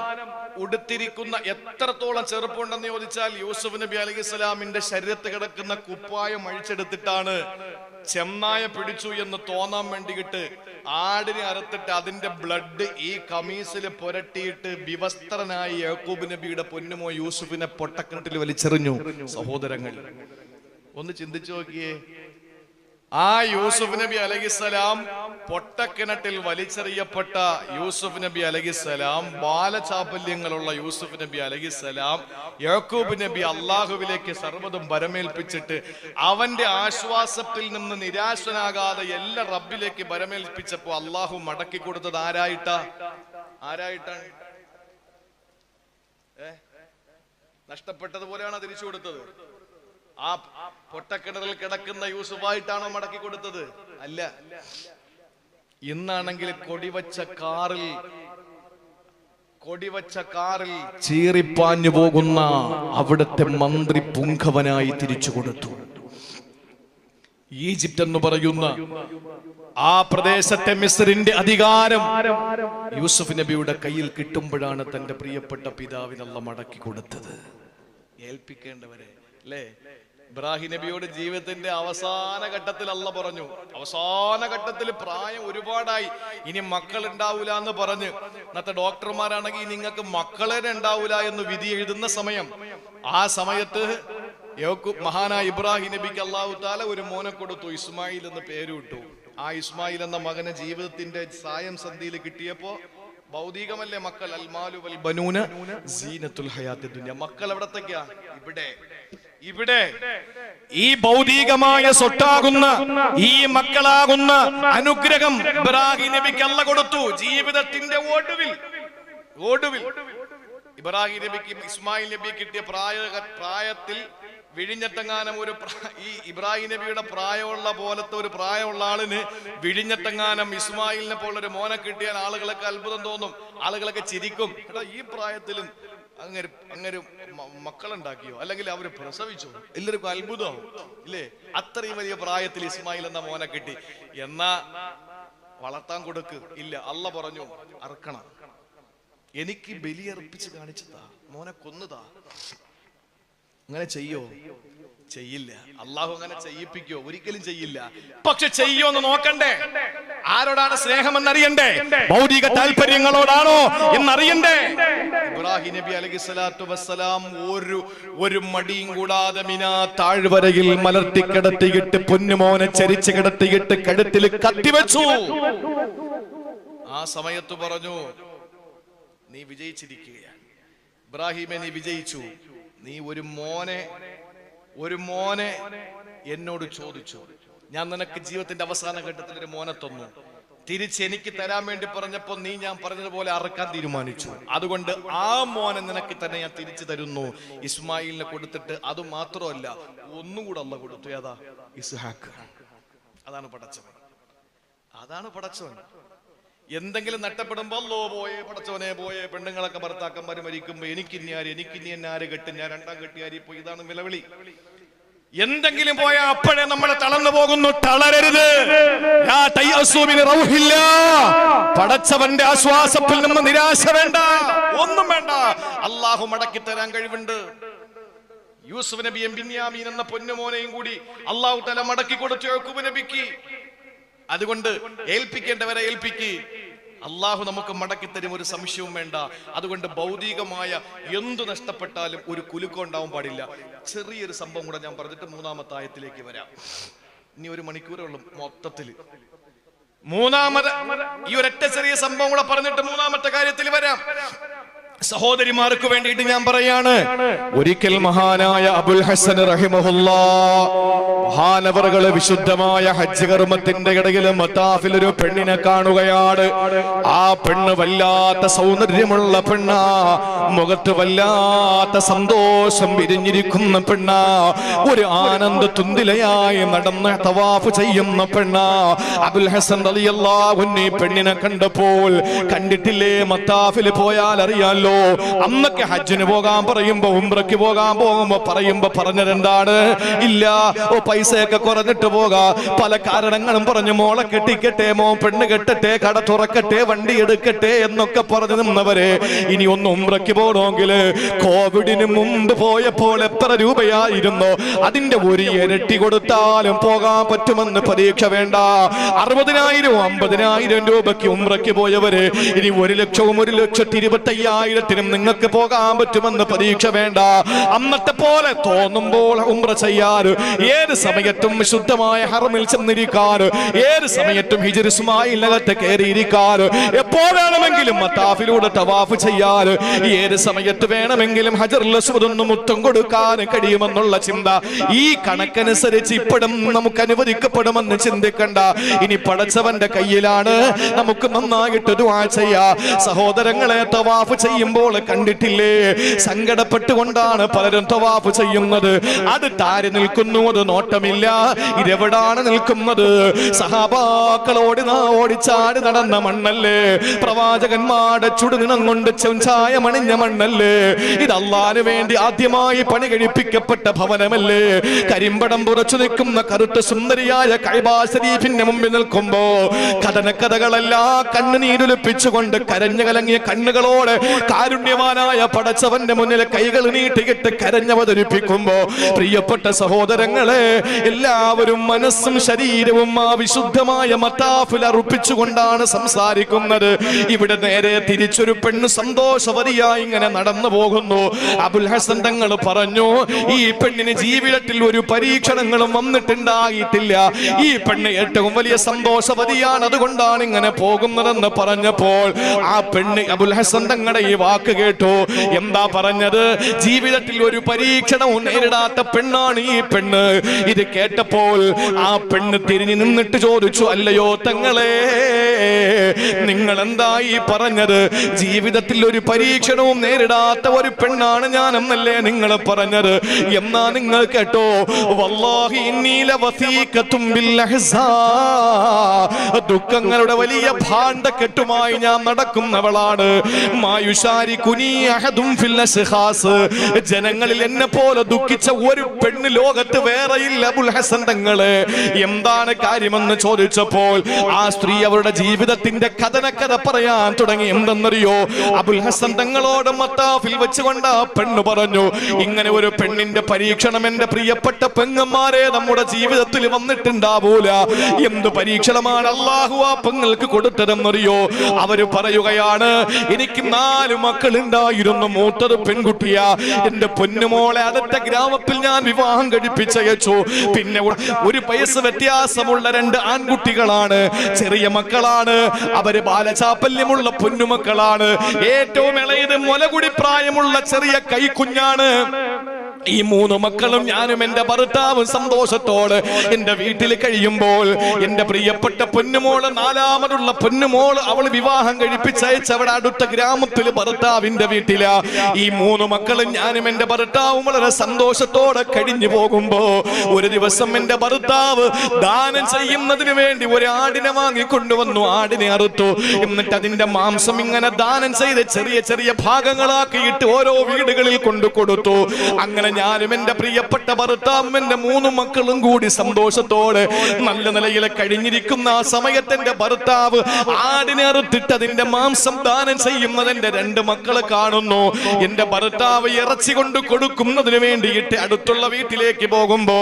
ഉടുത്തിരിക്കുന്ന എത്രത്തോളം ചെറുപ്പമുണ്ടെന്ന് ചോദിച്ചാൽ യൂസുഫ് നബി അലൈഹിസ്സലാമിന്റെ ശരീരത്ത് കിടക്കുന്ന കുപ്പായം അഴിച്ചെടുത്തിട്ടാണ് ചെന്നായ പിടിച്ചു എന്ന് തോന്നാൻ വേണ്ടിയിട്ട് ആടിനെ അറുത്തിട്ട് അതിന്റെ ബ്ലഡ് ഈ കമീസിൽ പുരട്ടിയിട്ട് വിവസ്ത്രനായി യാക്കൂബ് നബിയുടെ പൊന്നുമോ യൂസുഫിനെ പൊട്ടക്കിണറ്റിൽ വലിച്ചെറിഞ്ഞു. സഹോദരങ്ങൾ, ഒന്ന് ചിന്തിച്ചു നോക്കിയേ. ആ യൂസുഫ് നബി അലൈഹിസ്സലാം, പൊട്ടക്കിണറ്റിൽ വലിച്ചെറിയപ്പെട്ട യൂസുഫ് നബി അലൈഹിസ്സലാം, ബാലചാപല്യങ്ങളുള്ള യൂസുഫ് നബി അലൈഹിസ്സലാം, യാക്കൂബ് നബി അള്ളാഹുവിലേക്ക് സർവ്വതും ബരമേൽപ്പിച്ചിട്ട് അവന്റെ ആശ്വാസത്തിൽ നിന്ന് നിരാശനാകാതെ എല്ലാ റബ്ബിലേക്ക് ബരമേൽപ്പിച്ചപ്പോ അള്ളാഹു മടക്കി കൊടുത്തത് ആരായിട്ടാണ്? നഷ്ടപ്പെട്ടതുപോലെയാണ് തിരിച്ചു കൊടുത്തത്. ആ പൊട്ടക്കിണറിൽ കിടക്കുന്ന യൂസുഫായിട്ടാണോ മടക്കി കൊടുത്തത്? അല്ല. ഇന്നാണെങ്കിൽ കൊടിവച്ച കാറിൽ ചീറിപ്പാഞ്ഞു പോകുന്ന അവിടുത്തെ മന്ത്രി പുങ്കവനായി തിരിച്ചു കൊടുത്തു. ഈജിപ്റ്റ് എന്ന് പറയുന്ന ആ പ്രദേശത്തെ മിസ്രിന്റെ അധികാരം യൂസുഫ് നബിയുടെ കയ്യിൽ കിട്ടുമ്പോഴാണ് തന്റെ പ്രിയപ്പെട്ട പിതാവിനുള്ള മടക്കി കൊടുത്തത്. ഏൽപ്പിക്കേണ്ടവരെ അല്ലേ? ഇബ്രാഹിം നബിയോട് ജീവിതത്തിന്റെ അവസാന ഘട്ടത്തിൽ അല്ല പറഞ്ഞു, അവസാന ഘട്ടത്തിൽ പ്രായം ഒരുപാടായി, ഇനി മക്കൾ ഉണ്ടാവൂല എന്ന് പറഞ്ഞ്, ഇന്നത്തെ ഡോക്ടർമാരാണെങ്കിൽ നിങ്ങൾക്ക് മക്കളെ ഉണ്ടാവൂല എന്ന് വിധി എഴുതുന്ന സമയം, ആ സമയത്ത് മഹാനായ ഇബ്രാഹിം നബിക്ക് അല്ലാഹു തആല ഒരു മോനെ കൊടുത്തു, ഇസ്മായിൽ എന്ന് പേരിട്ടു. ആ ഇസ്മായിൽ എന്ന മകനെ ജീവിതത്തിന്റെ സായം സന്ധിയിൽ കിട്ടിയപ്പോ, ഭൗതികമല്ലേ മക്കൾ, അൽമാലു വൽ ബനൂന സീനത്തുൽ ഹയാത്തി ദുനിയ. മക്കൾ എവിടത്തേക്കാ? ഇവിടെ ഈ ഭൗതികമായ സ്വത്താകുന്ന ഈ മക്കളാകുന്ന അനുഗ്രഹം ഇബ്രാഹിം നബിക്ക് അല്ലാഹു കൊടുത്തു. ജീവിതത്തിന്റെ ഒടുവിൽ ഇബ്രാഹിം നബിക്ക് ഇസ്മായിൽ നബി കിട്ടിയ പ്രായത്തിൽ വിഴിഞ്ഞത്തെങ്ങാനം ഈ ഇബ്രാഹിം നബിയുടെ പ്രായമുള്ള പോലത്തെ ഒരു പ്രായമുള്ള ആളിന് വിഴിഞ്ഞത്തെങ്ങാനം ഇസ്മായിലിനെ പോലൊരു മോനെ കിട്ടിയാൽ ആളുകളൊക്കെ അത്ഭുതം തോന്നും, ആളുകളൊക്കെ ചിരിക്കും. എടാ ഈ പ്രായത്തിലും അങ്ങനെ മക്കളുണ്ടാക്കിയോ, അല്ലെങ്കിൽ അവര് പ്രസവിച്ചോ, എല്ലാവർക്കും അത്ഭുതമാവും ഇല്ലേ? അത്രയും വലിയ പ്രായത്തിൽ ഇസ്മായിൽ എന്ന മോനെ കിട്ടി. എന്നാ വളർത്താൻ കൊടുക്ക് ഇല്ല, അള്ള പറഞ്ഞു അറക്കണം, എനിക്ക് ബലിയർപ്പിച്ച് കാണിച്ചതാ, മോനെ കൊന്നുതാ. അങ്ങനെ ചെയ്യോ? ചെയ്യില്ല. അള്ളാഹു അങ്ങനെ ചെയ്യിപ്പിക്കോ? ഒരിക്കലും ചെയ്യില്ല. പക്ഷെ ചെയ്യോ എന്ന് നോക്കണ്ടേ? ആരോടാണ് സ്നേഹം എന്നറിയണ്ടേ? ഭൗതിക താല്പര്യങ്ങളോടാണോ എന്നറിയണ്ടേ? ഇബ്രാഹിം നബി അലൈഹിസ്സലാത്തു വസ്സലാം ഒരു മടിയും കൂടാതെ മിനാ താഴ്വരയിൽ മലർത്തി കിടത്തിയിട്ട് പൊന്നുമോനെ ചരിച്ച് കിടത്തിയിട്ട് കഴുത്തിൽ കത്തിവെച്ചു. ആ സമയത്ത് പറഞ്ഞു, നീ വിജയിച്ചിരിക്കുകയാണ് ഇബ്രാഹിമെ, നീ വിജയിച്ചു. നീ ഒരു മോനെ എന്നോട് ചോദിച്ചു, ഞാൻ നിനക്ക് ജീവിതത്തിന്റെ അവസാന ഘട്ടത്തിൽ ഒരു മോനെ തന്നു, തിരിച്ച് എനിക്ക് തരാൻ വേണ്ടി പറഞ്ഞപ്പോ നീ ഞാൻ പറഞ്ഞതുപോലെ അറക്കാൻ തീരുമാനിച്ചു. അതുകൊണ്ട് ആ മോനെ നിനക്ക് തന്നെ ഞാൻ തിരിച്ചു തരുന്നു. ഇസ്മായിലിനെ കൊടുത്തിട്ട് അത് മാത്രമല്ല, ഒന്നുകൂടെ അള്ള കൊടുത്തു. ഏതാ? ഇസ്ഹാക്ക്. അതാണ് പടച്ചവൻ. അതാണ് പടച്ചവൻ. എന്തെങ്കിലും നഷ്ടപ്പെടുമ്പോ അല്ലോ പോയേ പടച്ചവനെ പോയേ, പെണ്ണുങ്ങളൊക്കെ ഭർത്താക്കന്മാര് മരിക്കുമ്പോ എനിക്കിനി ആര് കെട്ടും, ഞാൻ രണ്ടാം കെട്ടിയാരി പോയി. ഇതാണ് നിലവിളി. എന്തെങ്കിലും പോയാൽ അപ്പോഴേ നമ്മളെ തളർന്നു പോകുന്നു. തളരരുത്. പടച്ചവന്റെ ആശ്വാസത്തിൽ നിന്ന് നിരാശ വേണ്ട, ഒന്നും വേണ്ട. അള്ളാഹു മടക്കി തരാൻ കഴിവുണ്ട്. യൂസുഫ് നബിയും ബിന്യാമീൻ എന്ന പൊന്നുമോനെയും കൂടി അള്ളാഹു തആല മടക്കി കൊടുത്തു യാക്കൂബ് നബിക്ക്. അതുകൊണ്ട് ഏൽപ്പിക്കേണ്ടവരെ ഏൽപ്പിക്ക്, അള്ളാഹു നമുക്ക് മടക്കി തരും, ഒരു സംശയവും വേണ്ട. അതുകൊണ്ട് ഭൗതികമായ എന്തു നഷ്ടപ്പെട്ടാലും ഒരു കുലുക്കം ഉണ്ടാവാൻ പാടില്ല. ചെറിയൊരു സംഭവം കൂടെ ഞാൻ പറഞ്ഞിട്ട് മൂന്നാമത്തെ ആയത്തിലേക്ക് വരാം. ഇനി 1 മണിക്കൂറേ ഉള്ളൂ മൊത്തത്തില്. ഈ ഒരൊറ്റ ചെറിയ സംഭവം കൂടെ പറഞ്ഞിട്ട് മൂന്നാമത്തെ കാര്യത്തിൽ വരാം. സഹോദരിമാർക്ക് വേണ്ടിയിട്ട് ഞാൻ പറയാണ്, ഒരിക്കൽ മഹാനായ അബുൽ ഹസൻ റഹിമഹുല്ലാഹ് മഹാനവറുകള് വിശുദ്ധമായ ഹജ്ജ് കർമ്മത്തിന്റെ ഇടയിൽ മത്താഫിൽ ഒരു പെണ്ണിനെ കാണുകയാണ്. ആ പെണ്ണ് വല്ലാത്ത സൗന്ദര്യമുള്ള പെണ്ണാ, മുഖത്ത് വല്ലാത്ത സന്തോഷം വിരിഞ്ഞിരിക്കുന്ന പെണ്ണാ, ഒരു ആനന്ദ തുന്തിലയായി നടന്ന് തവാഫ് ചെയ്യുന്ന പെണ്ണാ. അബുൽ ഹസൻ റളിയല്ലാഹു അൻഹു പെണ്ണിനെ കണ്ടപ്പോൾ, കണ്ടിട്ടില്ലേ മത്താഫിൽ പോയാൽ അറിയാലോ, അന്നൊക്കെ ഹജ്ജിന് പോകാൻ പറയുമ്പോ ഉംറയ്ക്ക് പോകാൻ പോകുമ്പോ പറഞ്ഞതെന്താണ്? ഇല്ല, പൈസയൊക്കെ കുറഞ്ഞിട്ട് പോകാ, പല കാരണങ്ങളും പറഞ്ഞു, മോളെ കെട്ടിക്കട്ടെ, പെണ്ണ് കെട്ടട്ടെ, കട തുറക്കട്ടെ, വണ്ടി എടുക്കട്ടെ എന്നൊക്കെ പറഞ്ഞു നിന്നവരെ ഇനി ഒന്ന് ഉംറയ്ക്ക് പോകണമെങ്കിൽ കോവിഡിന് മുമ്പ് പോയപ്പോൾ എത്ര രൂപയായിരുന്നു, അതിന്റെ ഒരു ഇരട്ടി കൊടുത്താലും പോകാൻ പറ്റുമെന്ന് പരീക്ഷ വേണ്ട. 60,000 50,000 രൂപയ്ക്ക് ഉംറയ്ക്ക് പോയവര് ഇനി 1 ലക്ഷവും 1,25,000 നിങ്ങൾക്ക് പോകാൻ പറ്റുമെന്ന് പരീക്ഷ വേണ്ട. അന്നത്തെ പോലെ തോന്നുമ്പോൾ ഉംറ ചെയ്യാറ്, ഏത് സമയത്തും ശുദ്ധമായ ഹറമിൽ ചെന്നിരിക്കാറ്, ഏത് സമയത്തും ഹിജ്ർ ഇസ്മായിലിനകത്ത് കയറിയിരിക്കാറ്, എപ്പോൾ വേണമെങ്കിലും മത്താഫിലൂടെ തവാഫ് ചെയ്യാറ്, ഏത് സമയത്ത് വേണമെങ്കിലും ഹജറുൽ അസ്വദ് ഒന്ന് മുത്തം കൊടുക്കാൻ കഴിയുമെന്നുള്ള ചിന്ത ഈ കണക്കനുസരിച്ച് ഇപ്പോഴും നമുക്ക് അനുവദിക്കപ്പെടുമെന്ന് ചിന്തിക്കണ്ട. ഇനി പടച്ചവന്റെ കയ്യിലാണ്, നമുക്ക് നന്നായിട്ട് ദുആ ചെയ്യാ. സഹോദരങ്ങളെ, തവാഫ് ചെയ്യുമ്പോൾ കണ്ടിട്ടില്ലേ, സങ്കടപ്പെട്ടുകൊണ്ടാണ് പലരും തവാഫ് ചെയ്യുന്നത്. അത് താരി നിൽക്കുന്നു, അത് നോട്ടമില്ല, ഇതെവിടാണ് നിൽക്കുന്നത്? സഹാബാക്കളോട് ഓടിച്ചാടി നടന്ന മണ്ണല്ലേ, പ്രവാചകന്മാരുടെ ചുടുനിണം കൊണ്ട് ചായമണിഞ്ഞ മണ്ണല്ലേ, ഇത് അല്ലാഹുവിന് വേണ്ടി ആദ്യമായി പണി കഴിപ്പിക്കപ്പെട്ട ഭവനമല്ലേ? കരിമ്പടം പുറച്ചു നിൽക്കുന്ന കറുത്ത സുന്ദരിയായ കഅബ ശരീഫിന്റെ മുമ്പിൽ നിൽക്കുമ്പോ കഥനക്കഥകളെല്ലാം കണ്ണുനീരൊലിപ്പിച്ചുകൊണ്ട് കരഞ്ഞു കലങ്ങിയ കണ്ണുകളോടെ കാരുണ്യവാനായ പടച്ചവന്റെ മുന്നിൽ കൈകൾ നീട്ടിയിട്ട് കരഞ്ഞവതരിപ്പിക്കുമ്പോ, പ്രിയപ്പെട്ട സഹോദരങ്ങളെ, എല്ലാവരും മനസ്സും ശരീരവും ആ വിശുദ്ധമായ മത്താഫിൽ അർപ്പിച്ചുകൊണ്ടാണ് സംസാരിക്കുന്നത്. ഇവിടെ നേരെ തിരിച്ചൊരു പെണ്ണ് സന്തോഷവതിയായി ഇങ്ങനെ നടന്നു പോകുന്നു. അബുൽ ഹസൻ തങ്ങൾ പറഞ്ഞു, ഈ പെണ്ണിന് ജീവിതത്തിൽ ഒരു പരീക്ഷണങ്ങളും വന്നിട്ടുണ്ടായിട്ടില്ല, ഈ പെണ്ണ് ഏറ്റവും വലിയ സന്തോഷവതിയാണ്, അതുകൊണ്ടാണ് ഇങ്ങനെ പോകുന്നതെന്ന് പറഞ്ഞപ്പോൾ ആ പെണ്ണ് അബുൽ ഹസൻ തങ്ങളുടെ ഈ വാക്ക് കേട്ടു. എന്താ പറഞ്ഞത്? ജീവിതത്തിൽ ഒരു പരീക്ഷണവും നേരിടാത്ത പെണ്ണാണ് ഈ പെണ്ണ്. ഇത് കേട്ടപ്പോൾ ആ പെണ്ണ് തിരിഞ്ഞു നിന്നിട്ട് ചോദിച്ചു, അല്ലയോ തങ്ങളെ, നിങ്ങൾ നിങ്ങൾ എന്തായി പറഞ്ഞത്? ജീവിതത്തിൽ ഒരു പരീക്ഷണവും നേരിടാത്ത ഒരു പെണ്ണാണ് ഞാൻ എന്നല്ലേ നിങ്ങൾ പറഞ്ഞത്? എന്നാ നിങ്ങൾ കേട്ടോ, വല്ലാഹി ഇന്നി ലവസീഖത്തും ബിൽ അഹ്സാ, ദുഃഖങ്ങളുടെ വലിയ ഭാണ്ഡക്കെട്ടുമായി ഞാൻ നടക്കുന്നവളാണ്. മായുശാരികുനി അഹദും ഫിൽ അസ്ഖാസ്, ജനങ്ങളിൽ എന്നെ പോലെ ദുഃഖിച്ച ഒരു പെണ്ണ് ലോകത്ത് വേറെയില്ല അബുൽ ഹസൻ തങ്ങളെ. എന്താണ് കാര്യമെന്ന് ചോദിച്ചപ്പോൾ ആ സ്ത്രീ അവരുടെ ജീവിതത്തിന്റെ കഥനക്കഥ പറയാൻ തുടങ്ങി. എന്തെന്നറിയോ? അബുൽ ഹസൻ തങ്ങളോട് മത്താഫിൽ വെച്ചുകൊണ്ട് ആ പെണ്ണ് പറഞ്ഞു, ഇങ്ങനെ ഒരു പെണ്ണിന്റെ പരീക്ഷണം എന്റെ പ്രിയപ്പെട്ട പെങ്ങന്മാരെ നമ്മുടെ ജീവിതത്തിൽ വന്നിട്ടുണ്ടാവൂല. എന്ത് പരീക്ഷണമാണ് അള്ളാഹു ആ പെങ്ങൾക്ക് കൊടുത്തതെന്നറിയോ? അവര് പറയുകയാണ്, എനിക്ക് 4 മക്കൾ ഉണ്ടായിരുന്നു, മൂത്തത് പെൺകുട്ടിയാ. എന്റെ പൊന്നുമോളെ അടുത്ത ഗ്രാമത്തിൽ ഞാൻ വിവാഹം കഴിപ്പിച്ചയച്ചു. പിന്നെ ഒരു വയസ്സ് വ്യത്യാസമുള്ള 2 ആൺകുട്ടികളാണ്, ചെറിയ മക്കളാണ്. അവര് ബാലചാപ്പല്യമുള്ള പൊന്നുമക്കളാണ്. ഏറ്റവും ഇളയത് മുലകുടി പ്രായമുള്ള ചെറിയ കൈക്കുഞ്ഞാണ്. ഈ 3 മക്കളും ഞാനും എന്റെ ഭർത്താവും സന്തോഷത്തോടെ എന്റെ വീട്ടിൽ കഴിയുമ്പോൾ എന്റെ പ്രിയപ്പെട്ട പൊന്നുമോള്, 4ാമതുള്ള പൊന്നുമോള്, അവൾ വിവാഹം കഴിപ്പിച്ചയച്ച് അവിടെ അടുത്ത ഗ്രാമത്തിൽ ഭർത്താവിന്റെ വീട്ടില. ഈ 3 മക്കളും ഞാനും എന്റെ ഭർത്താവും വളരെ സന്തോഷത്തോടെ കഴിഞ്ഞു പോകുമ്പോ ഒരു ദിവസം എന്റെ ഭർത്താവ് ദാനം ചെയ്യുന്നതിന് വേണ്ടി ഒരു ആടിനെ വാങ്ങിക്കൊണ്ടുവന്നു. ആടിനെ അറുത്തു. എന്നിട്ട് അതിന്റെ മാംസം ഇങ്ങനെ ദാനം ചെയ്ത് ചെറിയ ചെറിയ ഭാഗങ്ങളാക്കിയിട്ട് ഓരോ വീടുകളിൽ കൊണ്ടു കൊടുത്തു. അങ്ങനെ ഞാനും എന്റെ പ്രിയപ്പെട്ട ഭർത്താവും എന്റെ 3 മക്കളും കൂടി സന്തോഷത്തോടെ നല്ല നിലയിൽ കഴിഞ്ഞിരിക്കുന്ന ആ സമയത്ത് എന്റെ ഭർത്താവ് ആടിനെ അറുത്തിട്ട് അതിന്റെ മാംസം ദാനം ചെയ്യുന്നത് എന്റെ 2 മക്കളെ കാണുന്നു. എന്റെ ഭർത്താവ് ഇറച്ചി കൊണ്ട് കൊടുക്കുന്നതിന് വേണ്ടിയിട്ട് അടുത്തുള്ള വീട്ടിലേക്ക് പോകുമ്പോ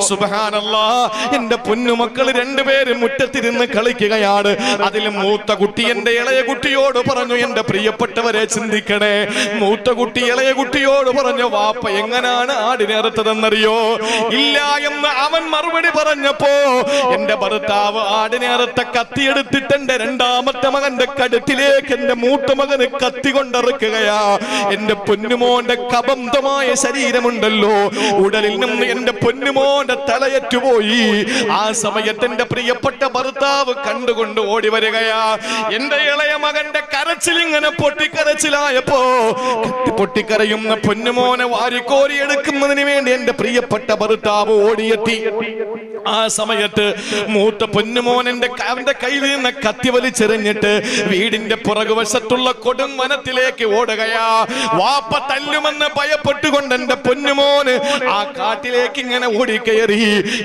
സുബ്ഹാനല്ലാഹ്, എന്റെ പൊന്നുമക്കൾ 2 പേരും മുറ്റത്തിരുന്ന് കളിക്കുകയാണ്. അതിൽ മൂത്ത കുട്ടി എന്റെ ഇളയ കുട്ടിയോട് പറഞ്ഞു, എന്റെ പ്രിയപ്പെട്ടവരെ ചിന്തിക്കണേ, മൂത്ത കുട്ടി ഇളയ കുട്ടിയോട് പറഞ്ഞു, വാപ്പ എങ്ങനാണ് ആടിനെ അറുത്തതെന്നറിയോ? ഇല്ല എന്ന് അവൻ മറുപടി പറഞ്ഞപ്പോ എന്റെ ഭർത്താവ് ആടിനെ അറുത്ത കത്തിയെടുത്തിട്ട് എന്റെ 2ാമത്തെ മകന്റെ കഴുത്തിലേക്ക് എന്റെ മൂത്ത മകന് കത്തി കൊണ്ടിറക്കുകയാ. എന്റെ പൊന്നുമോന്റെ കബന്ധമായ ശരീരമുണ്ടല്ലോ, ഉടലിൽ നിന്ന് എന്റെ പൊന്നുമോന്റെ തലയറ്റുപോയി. ആ സമയത്ത് എന്റെ പ്രിയപ്പെട്ട ഭർത്താവ് കണ്ടുകൊണ്ട് ഓടി വരികയാ. എന്റെ ഇളയ മകന്റെ കരച്ചിൽ ഇങ്ങനെ പൊട്ടിക്കരച്ചിലായപ്പോ പൊട്ടിക്കരയുന്ന പൊന്നുമോനെ വാരിക്കോരി എടുക്കുന്നതിന് വേണ്ടി എന്റെ പ്രിയപ്പെട്ട ഭർത്താവ് ഓടിയെത്തി. ആ സമയത്ത് മൂത്ത പൊന്നുമോൻ അവന്റെ കയ്യിൽ നിന്ന് കത്തി വലിച്ചെറിഞ്ഞിട്ട് വീടിന്റെ പുറകുവശത്തുള്ള കൊടും വനത്തിലേക്ക് ഓടുകയാ. വാപ്പ തല്ലുമെന്ന് ഭയപ്പെട്ടുകൊണ്ട് എന്റെ പൊന്നുമോന് ആ കാട്ടിലേക്ക് ഇങ്ങനെ ഓടിക്കയറി.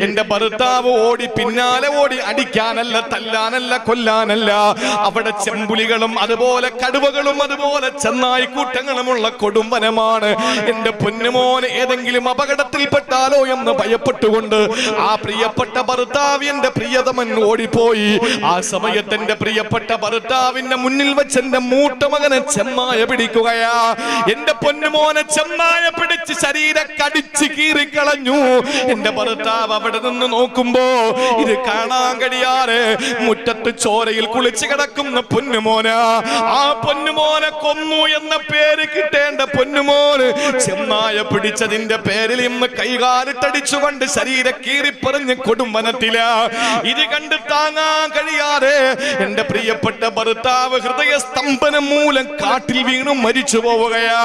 എന്റെ ഭർത്താവ് ഓടി പിന്നാലെ ഓടി, അടിക്കാനല്ല, തല്ലാനല്ല, കൊല്ലാനല്ല. അവിടെ ചെമ്പുലികളും അതുപോലെ കടുവകളും അതുപോലെ ചെന്നായിക്കൂട്ടങ്ങളുമുള്ള കൊടുംവനമാണ്. എന്റെ പൊന്നുമോന് ഏതെങ്കിലും അപകടത്തിൽപ്പെട്ടാലോ എന്ന് ഭയപ്പെട്ടുകൊണ്ട് ആ പ്രിയപ്പെട്ട ഭർത്താവ് എന്റെ പ്രിയതമൻ ഓടിപ്പോയി. ആ സമയത്ത് എന്റെ പ്രിയപ്പെട്ട ഭർത്താവിന്റെ മുന്നിൽ വെച്ച് എന്റെ മൂത്ത മകനെ ചെന്നായ പിടിക്കുകയാ. എന്റെ പൊന്നുമോനെ ചെന്നായ പിടിച്ച് ശരീരം കടിച്ച് കീറിക്കളഞ്ഞു. എന്റെ ഭർത്താവ് അവിടെ നിന്ന് നോക്കുമ്പോ ഇത് കാണാൻ കഴിയാതെ മുറ്റത്ത് ചോരയിൽ കുളിച്ച് കിടക്കുന്ന പൊന്നുമോന, ആ പൊന്നുമോനെ കൊന്നു എന്ന പേര് കിട്ടേണ്ട പൊന്നുമോന് ചെന്നായ പിടിച്ചതിന്റെ പേരിൽ ഇന്ന് കൈകാലിട്ടടിച്ചുകൊണ്ട് ശരീരം കീറിപ്പറിഞ്ഞ് കൊടുംവനത്തില. ഇത് കണ്ട് താങ്ങാൻ കഴിയാതെ എന്റെ പ്രിയപ്പെട്ട ഭർത്താവ് ഹൃദയ സ്തംഭനം മൂലം കാട്ടിൽ വീണു മരിച്ചു പോവുകയാ.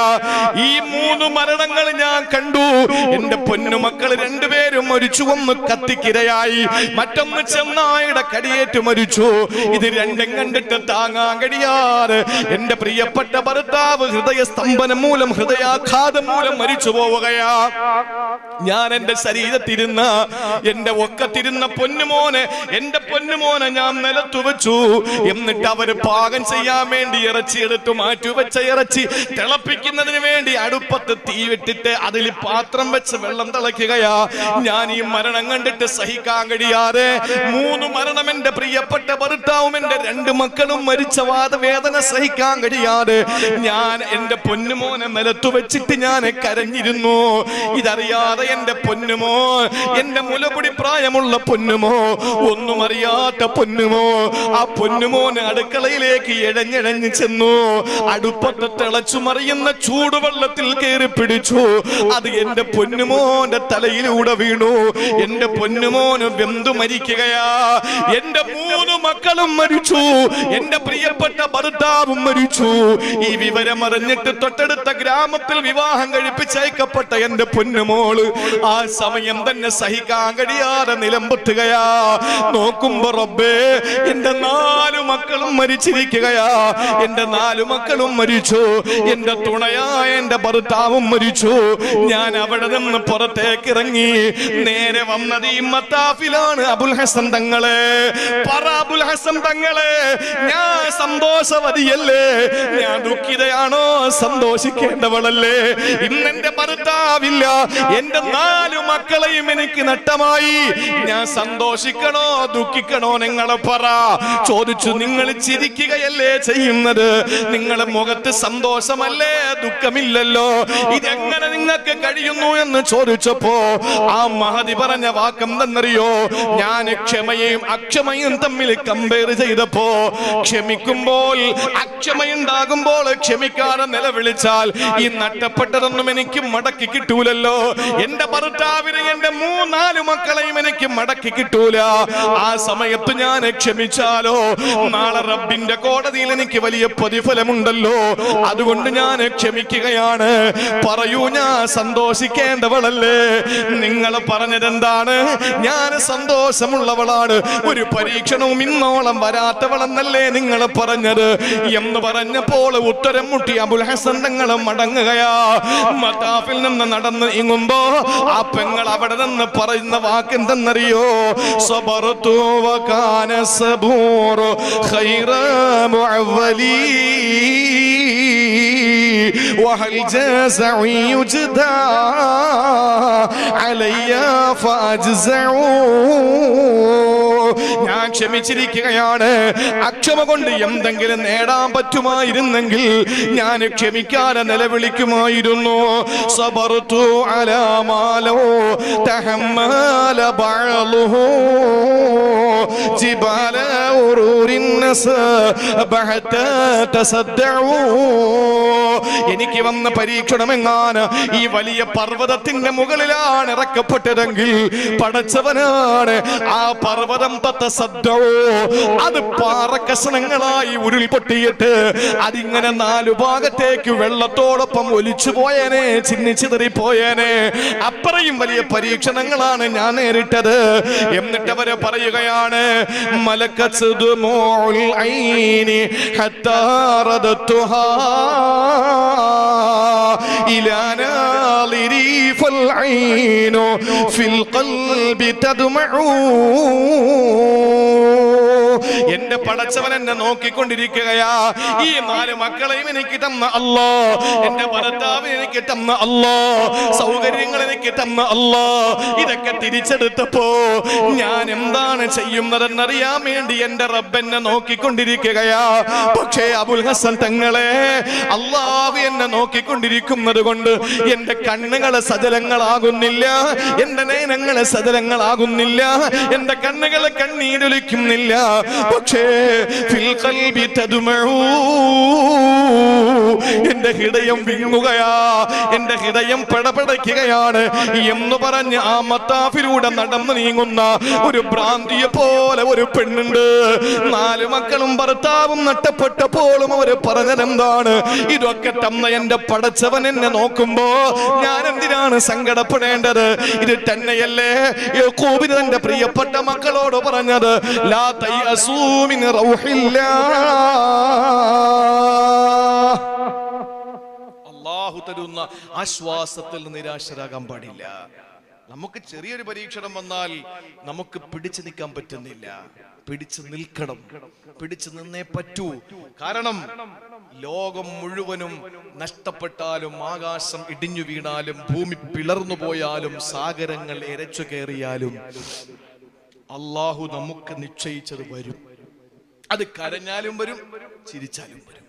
ഈ 3 മരണങ്ങൾ ഞാൻ കണ്ടു. എന്റെ പൊന്നുമക്കൾ 2 പേരും മരിച്ചു. ഒന്ന് കത്തിക്കിരയായി, മറ്റൊന്ന് ചെന്നായുടെ കടിയേറ്റ് മരിച്ചു. ഇത് രണ്ടും കണ്ടിട്ട് താങ്ങാൻ കഴിയാതെ എന്റെ പ്രിയപ്പെട്ട ഭർത്താവ് ഹൃദയ സ്തംഭനം മൂലം, ഹൃദയാഘാതം മൂലം മരിച്ചു പോവുകയാ. ഞാൻ എന്റെ ശരീരത്തിരുന്ന, എന്റെ ഒക്കത്തിരുന്ന പൊന്നുമോനെ, എന്റെ പൊന്നുമോനെ ഞാൻ നിലത്തു വെച്ചു. എന്നിട്ട് അവര് പാകം ചെയ്യാൻ വേണ്ടി ഇറച്ചി എടുത്തു മാറ്റിവെച്ച ഇറച്ചി തിളപ്പിക്കുന്നതിന് വേണ്ടി അടുപ്പത്ത് തീവിട്ടിട്ട് അതിൽ പാത്രം വെച്ച് വെള്ളം തിളയ്ക്കുകയാ. ഞാൻ ഈ മരണം കണ്ടിട്ട് സഹിക്കാൻ കഴിയാതെ 3 മരണം എന്റെ പ്രിയപ്പെട്ട ഭർത്താവും എന്റെ 2 മക്കളും മരിച്ച വാദവേദന സഹിക്കാൻ കഴിയാതെ ഞാൻ എന്റെ പൊന്നുമോനെ നിലത്തു വെച്ചിട്ട് ഞാൻ കരഞ്ഞിരുന്നു. ഇതറിയാതെ എന്റെ പൊന്നുമോ, എന്റെ മുലകുടി പ്രായമുള്ള പൊന്നുമോ, ഒന്നും അറിയാത്ത പൊന്നുമോ. ആ പൊന്നുമോന് അടുക്കളയിലേക്ക് എഴഞ്ഞെഴഞ്ഞു ചെന്നു. അടുപ്പത്ത് തിളച്ചു മറിയുന്ന ചൂടുവെള്ളത്തിൽ കയറി പിടിച്ചു. അത് എന്റെ പൊന്നുമോന്റെ തലയിലൂടെ വീണു. എന്റെ പൊന്നുമോന് വെന്തു മരിക്കുകയാ. എന്റെ 3 മക്കളും മരിച്ചു. എന്റെ പ്രിയപ്പെട്ട ഭർത്താവും മരിച്ചു. ഈ വിവരം അറിഞ്ഞിട്ട് തൊട്ടടുത്ത ഗ്രാമത്തിൽ വിവാഹം കഴിപ്പിച്ചയക്കപ്പെട്ട എന്റെ പൊന്നുമോള് ആ സമയം തന്നെ സഹിക്കാൻ കഴിയാതെ നിലംപൊത്തുകയാ. നോക്കുമ്പോ റബ്ബേ, എന്റെ 4 മക്കളും മരിച്ചിരിക്കുകയാ. എന്റെ 4 മക്കളും മരിച്ചു. എന്റെ തുണയായ എന്റെ ഭർത്താവും മരിച്ചു. ഞാൻ അവിടെ നിന്ന് പുറത്തേക്ക് ഇറങ്ങി. നേരെ വന്നത് ഈ മത്താഫിലാണ്. അബുൽ ഹസൻ തങ്ങളെ പറ, അബുൽ ഹസൻ തങ്ങളെ, ഞാൻ സന്തോഷവതിയല്ലേ? ഞാൻ ദുഃഖിതയാണോ? സന്തോഷിക്കേണ്ടവളല്ലേ? ഇന്നെന്റെ ഭർത്താവില്ല, എന്റെ 4 മക്കളെയും എനിക്ക് നഷ്ടമായി. ഞാൻ സന്തോഷിക്കണോ ദുഃഖിക്കണോ? നിങ്ങളെ പറ. ചോദിച്ചു. നിങ്ങൾ ചിരിക്കുകയല്ലേ ചെയ്യുന്നത്? നിങ്ങളുടെ മുഖത്ത് സന്തോഷമല്ലേ, ദുഃഖമില്ലല്ലോ. ഇതെങ്ങനെ നിങ്ങൾക്ക് കഴിയുന്നു എന്ന് ചോദിച്ചപ്പോ ആ മഹദി പറഞ്ഞ വാക്കെന്തെന്നറിയോ? ഞാൻ ക്ഷമയും അക്ഷമയും തമ്മിൽ കമ്പയർ ചെയ്തപ്പോ, ക്ഷമിക്കുമ്പോൾ അക്ഷമയുണ്ടാകുമ്പോൾ ക്ഷമിക്കാതെ നിലവിളിച്ചാൽ ഈ നഷ്ടപ്പെട്ടതൊന്നും എനിക്ക് മടക്കി കിട്ടൂലല്ലോ. എന്റെ ഭർത്താവിനെ, എന്റെ 3-4 മക്കളെയും എനിക്ക് മടക്കി കിട്ടൂല. ആ സമയത്ത് ഞാൻ ക്ഷമിച്ചാലോ നാളെ റബ്ബിന്റെ കോടതിയിൽ എനിക്ക് വലിയ പ്രതിഫലമുണ്ടല്ലോ. അതുകൊണ്ട് ഞാൻ ക്ഷമിക്കുകയാണ്. പറയൂ, ഞാൻ സന്തോഷിക്കേണ്ടവളല്ലേ? നിങ്ങൾ പറഞ്ഞതെന്താണ്? ഞാൻ സന്തോഷമുള്ളവളാണ്, ഒരു പരീക്ഷണവും ഇന്നോളം വരാത്തവളെന്നല്ലേ നിങ്ങൾ പറഞ്ഞത് എന്ന് പറഞ്ഞപ്പോൾ ഉത്തരം മുട്ടി അബുൽ ഹസൻ തങ്ങൾ മടങ്ങുകയാ. മത്താഫിൽ നിന്ന് നടന്ന് ഇങ്ങുമ്പോ ആ പെങ്ങൾ അവിടെ നിന്ന് പറയുന്ന വാക്ക് എന്തെന്നറിയോ? സബറതു വകാന സബൂറു ഖൈറ മുഅവ്വലി വഹൽ ജസഉ യുജ്ദാ അലയ്യ ഫഅജ്സഉ. ഞാൻ ക്ഷമിച്ചിരിക്കുകയാണ്. അക്ഷമ കൊണ്ട് എന്തെങ്കിലും നേടാൻ പറ്റുമായിരുന്നെങ്കിൽ ഞാൻ ക്ഷമിക്കാതെ നിലവിളിക്കുമായിരുന്നു. സബറതു അലാ മാലോ തഹമ്മല ബഅലുഹു ജിബാല ഉറൂരിൻ നസബഹത തസദ്ദഉ. എനിക്ക് വന്ന പരീക്ഷണമെങ്ങാൻ ഈ വലിയ പർവ്വതത്തിന്റെ മുകളിലാണ് ഇറക്കപ്പെട്ടതെങ്കിൽ പടച്ചവനാണ് ആ പർവ്വതം അത് പാറക്കഷണങ്ങളായി ഉരുൾപൊട്ടിയിട്ട് അതിങ്ങനെ 4 ഭാഗത്തേക്ക് വെള്ളത്തോടൊപ്പം ഒലിച്ചു പോയേനെ, ചിന്നിച്ചിതറിപ്പോയേനെ. അത്രയും വലിയ പരീക്ഷണങ്ങളാണ് ഞാൻ നേരിട്ടത്. എന്നിട്ട് അവര് പറയുകയാണ്, മലക്കത്തുൽ ഐനി ഹത്താ റദത്തുഹാ ഇലാ നാളിരി ഫൽ ഐനു ഫിൽ ഖൽബി തദ്മഉ. എന്റെ പടച്ചവൻ എന്നെ നോക്കിക്കൊണ്ടിരിക്കുകയാ. ഈ 4 മക്കളെയും എനിക്ക് തന്ന അല്ലാ, എന്റെ ഭർത്താവ് എനിക്ക് തന്ന അല്ലാ, സൗകര്യങ്ങൾ എനിക്ക് തന്ന അല്ലാ, ഇതൊക്കെ തിരിച്ചെടുത്തപ്പോ ഞാൻ എന്താണ് ചെയ്യുന്നതെന്നറിയാൻ വേണ്ടി എന്റെ റബ്ബ് എന്നെ നോക്കിക്കൊണ്ടിരിക്കുകയാ. പക്ഷേ അബുൽ ഹസൻ തങ്ങളെ, അല്ലാഹു എന്നെ നോക്കിക്കൊണ്ടിരിക്കുന്നത് കൊണ്ട് എന്റെ കണ്ണുകളെ സജലങ്ങളാകുന്നില്ല, എന്റെ നയനങ്ങളെ സജലങ്ങളാകുന്നില്ല, എന്റെ കണ്ണുകളെ കണ്ണീരൊലിക്കുന്നില്ല. പക്ഷേ ഫിൽ ഖൽബി തദ്മഉ, എന്റെ ഹൃദയം വിങ്ങുകയാ, എന്റെ ഹൃദയം പടപടയ്ക്കുകയാണ് എന്ന് പറഞ്ഞ് ആ മത്താഫിലൂടെ നടന്നു നീങ്ങുന്ന ഒരു ഭ്രാന്തിയെ പോലെ ഒരു പെണ്ണുണ്ട്. 4 മക്കളും ഭർത്താവും നഷ്ടപ്പെട്ടപ്പോഴും അവര് പറഞ്ഞതെന്താണ്? ഇതൊക്കെ തന്ന എന്റെ പടച്ചവൻ എന്നെ നോക്കുമ്പോ ഞാൻ എന്തിനാണ് സങ്കടപ്പെടേണ്ടത്? ഇത് തന്നെയല്ലേ യാക്കൂബിന് തന്റെ പ്രിയപ്പെട്ട മക്കളോട് പറഞ്ഞത്, ലാ തയസൂ മിൻ റൗഹില്ലാഹ്. അല്ലാഹു തരുന്ന ആശ്വാസത്തിൽ നിരാശരാകാൻ പാടില്ല. നമുക്ക് ചെറിയൊരു പരീക്ഷണം വന്നാൽ നമുക്ക് പിടിച്ചു നിൽക്കാൻ പറ്റുന്നില്ല. പിടിച്ചു നിൽക്കണം, പിടിച്ചു നിന്നേ പറ്റൂ. കാരണം ലോകം മുഴുവനും നഷ്ടപ്പെട്ടാലും, ആകാശം ഇടിഞ്ഞു വീണാലും, ഭൂമി പിളർന്നു പോയാലും, സാഗരങ്ങൾ എരച്ചു കയറിയാലും അല്ലാഹു നമുക്ക് നിശ്ചയിച്ചത് വരും. അത് കരഞ്ഞാലും വരും, ചിരിച്ചാലും വരും.